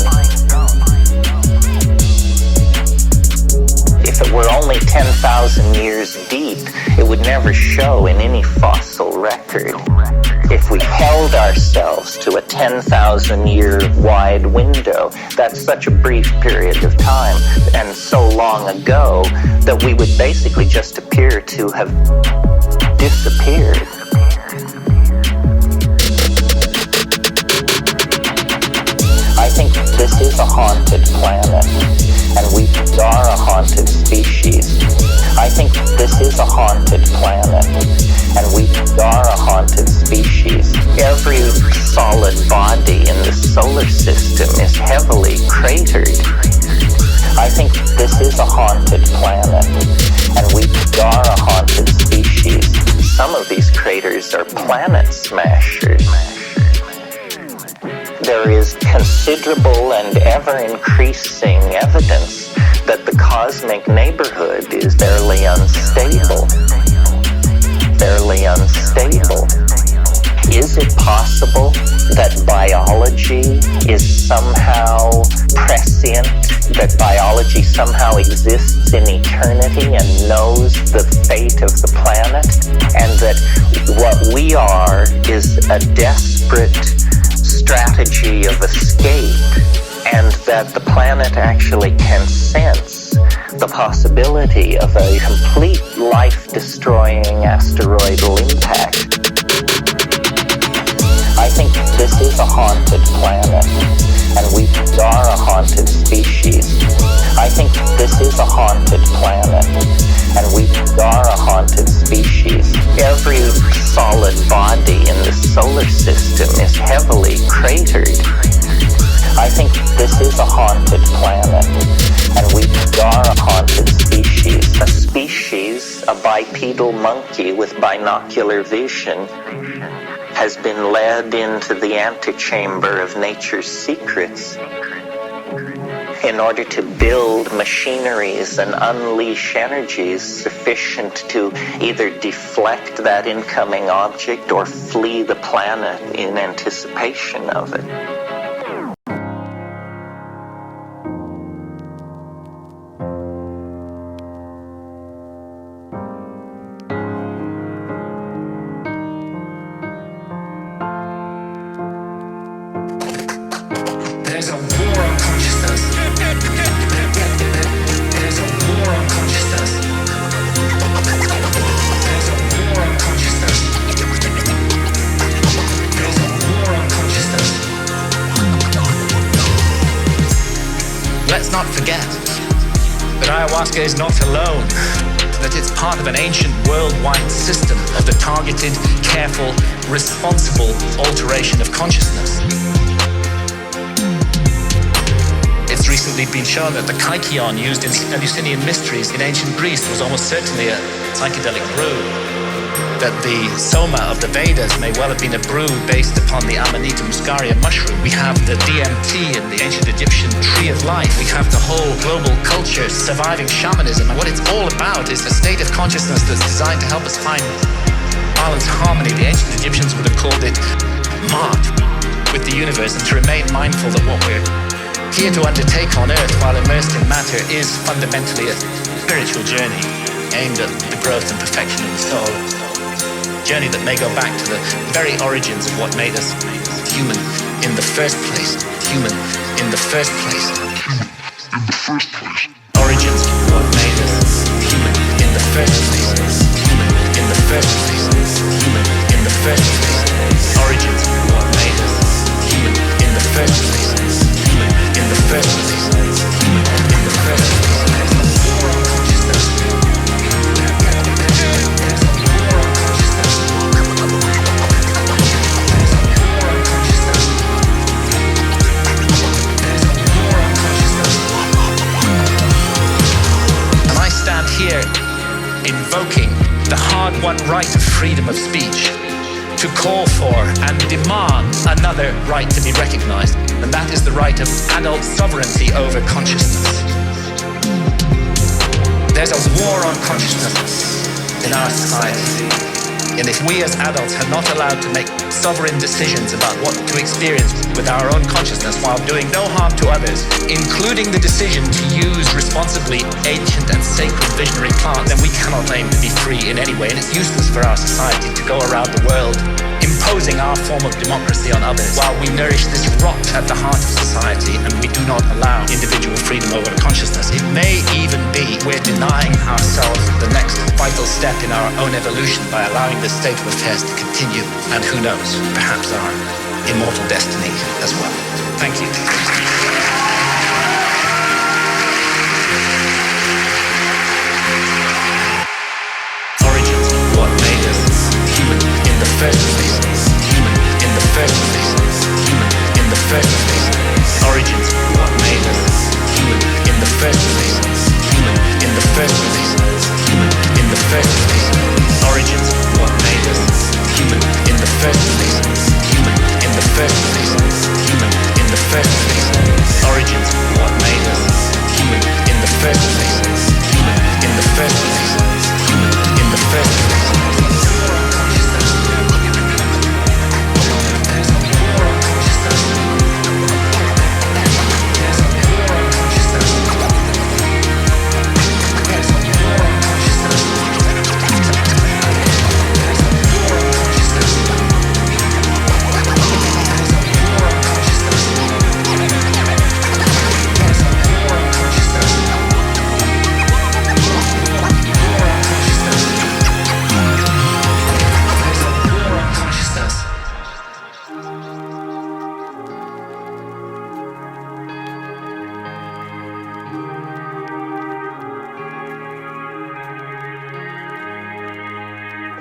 If it were only 10,000 years deep, it would never show in any fossil record. If we held ourselves to a 10,000 year wide window, that's such a brief period of time and so long ago that we would basically just appear to have disappeared. I think this is a haunted planet, and we are a haunted species. I think this is a haunted planet, and we are a haunted species. Every solid body in the solar system is heavily cratered. I think this is a haunted planet, and we are a haunted species. Some of these craters are planet smashers. There is considerable and ever-increasing evidence that the cosmic neighborhood is fairly unstable. Is it possible that biology is somehow prescient, that biology somehow exists in eternity and knows the fate of the planet, and that what we are is a desperate strategy of escape, and that the planet actually can sense the possibility of a complete life-destroying asteroidal impact? I think this is a haunted planet, and we are a haunted species. I think this is a haunted planet, and we are a haunted species. Every solid body in the solar system is heavily cratered. I think this is a haunted planet, and we are a haunted species. A species, a bipedal monkey with binocular vision, has been led into the antechamber of nature's secrets in order to build machineries and unleash energies sufficient to either deflect that incoming object or flee the planet in anticipation of it. There's a war on consciousness. There's a war on consciousness. There's a war on consciousness. There's a war on consciousness. Let's not forget that ayahuasca is not alone, that it's part of an ancient worldwide system of the targeted, careful, responsible alteration of consciousness. It's recently been shown that the kykeon used in Eleusinian mysteries in ancient Greece was almost certainly a psychedelic brew. That the soma of the Vedas may well have been a brew based upon the Amanita muscaria mushroom. We have the DMT in the ancient Egyptian tree of life. We have the whole global culture surviving shamanism. And what it's all about is a state of consciousness that's designed to help us find balance, harmony. The ancient Egyptians would have called it mart with the universe, and to remain mindful that what we're here to undertake on Earth while immersed in matter is fundamentally a spiritual journey aimed at the growth and perfection of the soul. A journey that may go back to the very origins of what made us human in the first place. Human in the first place. Origins of what made us human in the first place. Human in the first place. Human in the first place. Origins of what made us human in the first place. In the first place, in the first place, there's a war on consciousness. There's a war on consciousness. There's a war on consciousness. one right of freedom of speech, to call for and demand another right to be recognized, and that is the right of adult sovereignty over consciousness. There's a war on consciousness in our society, and if we as adults are not allowed to make sovereign decisions about what to experience with our own consciousness while doing no harm to others, including the decision to use responsibly ancient and sacred visionary plants, then we cannot claim to be free in any way, and it's useless for our society to go around the world imposing our form of democracy on others while we nourish this rot at the heart of society and we do not allow individual freedom over consciousness. It may even be we're denying ourselves the next vital step in our own evolution by allowing this state of affairs to continue, and who knows, perhaps our immortal destiny as well. Thank you. Origins, what made us human in the first place? Human in the first place. Human in the first place. Origins, what made us human in the first place? Human in the first place. Human in the first place. Origins, what made us human in the first place? Human in the first place. Human in the first place. Origins, what made us human in the first place? Human in the first place. Human in the first place.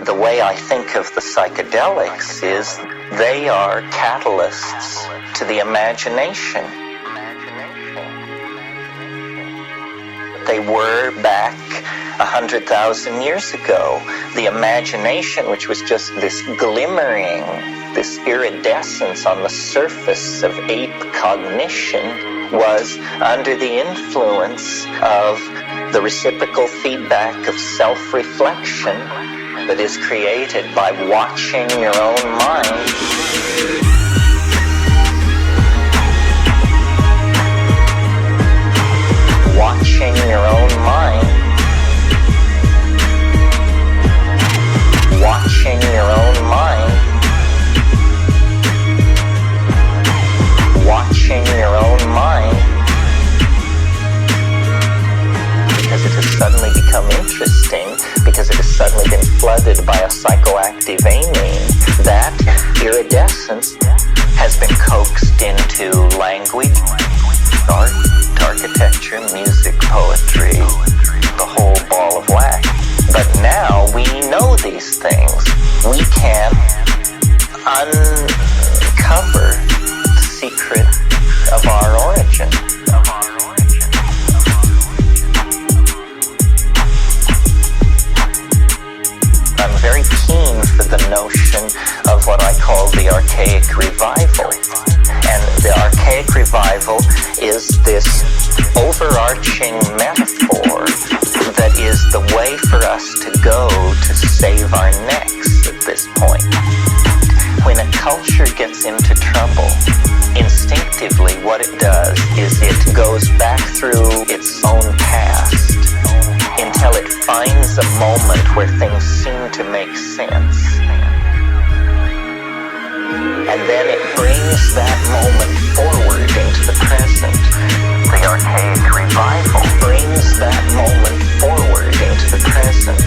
The way I think of the psychedelics is they are catalysts to the imagination. They were back 100,000 years ago. The imagination, which was just this glimmering, this iridescence on the surface of ape cognition, was under the influence of the reciprocal feedback of self-reflection that is created by watching your own mind. Watching your own mind. Watching your own mind. Watching your own mind. Because it has suddenly become interesting, because it has suddenly been flooded by a psychoactive amine. That iridescence has been coaxed into language, art, architecture, music, poetry, the whole ball of wax. But now we know these things. We can uncover the secret of our origin. I'm very keen for the notion of what I call the Archaic revival. And the Archaic revival is this overarching metaphor that is the way for us to go to save our necks at this point. When a culture gets into trouble, instinctively what it does is it goes back through its own past until it finds a moment where things seem to make sense. And then it brings that moment forward into the present. The Archaic revival brings that moment forward into the present.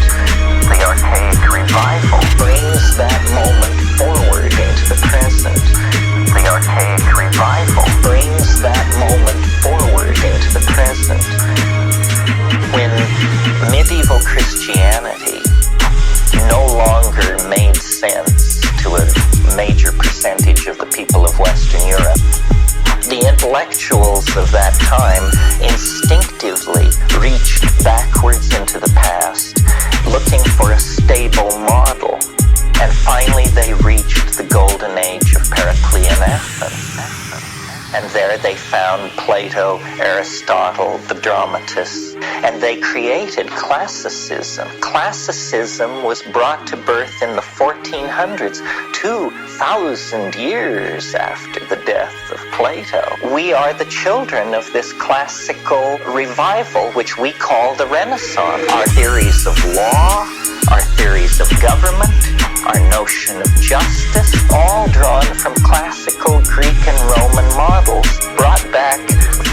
The Archaic revival brings that moment forward into the present. The Archaic revival brings that moment forward into the present. When medieval Christianity no longer made sense to a major percentage of the people of Western Europe, the intellectuals of that time instinctively reached backwards into the past, looking for a state stable model. And finally they reached the golden age of Periclean Athens. And there they found Plato, Aristotle, the dramatists, and they created classicism. Classicism was brought to birth in the 1400s, 2,000 years after the death of Plato. We are the children of this classical revival, which we call the Renaissance. Our theories of law, our theories of government, our notion of justice, all drawn from classical Greek and Roman models, brought back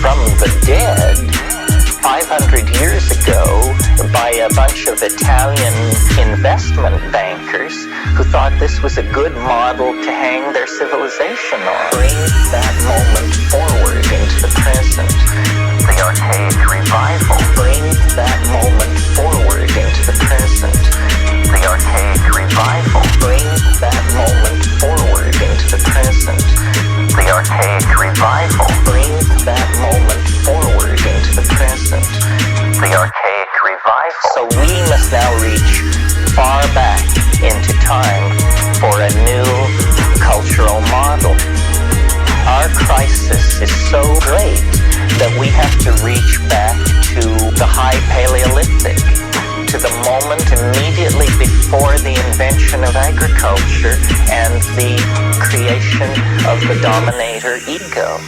from the dead 500 years ago by a bunch of Italian investment bankers who thought this was a good model to hang their civilization on. Bring that moment forward into the present. The Archaic revival. Bring that moment forward into the present. The Archaic revival. Bring that moment forward into the present. The Archaic revival. Bring that moment forward into the present. The Archaic revival. So we must now reach far back into time for a new cultural model. Our crisis is so great that we have to reach back to the High Paleolithic, to the moment immediately before the invention of agriculture and the creation of the dominator ego.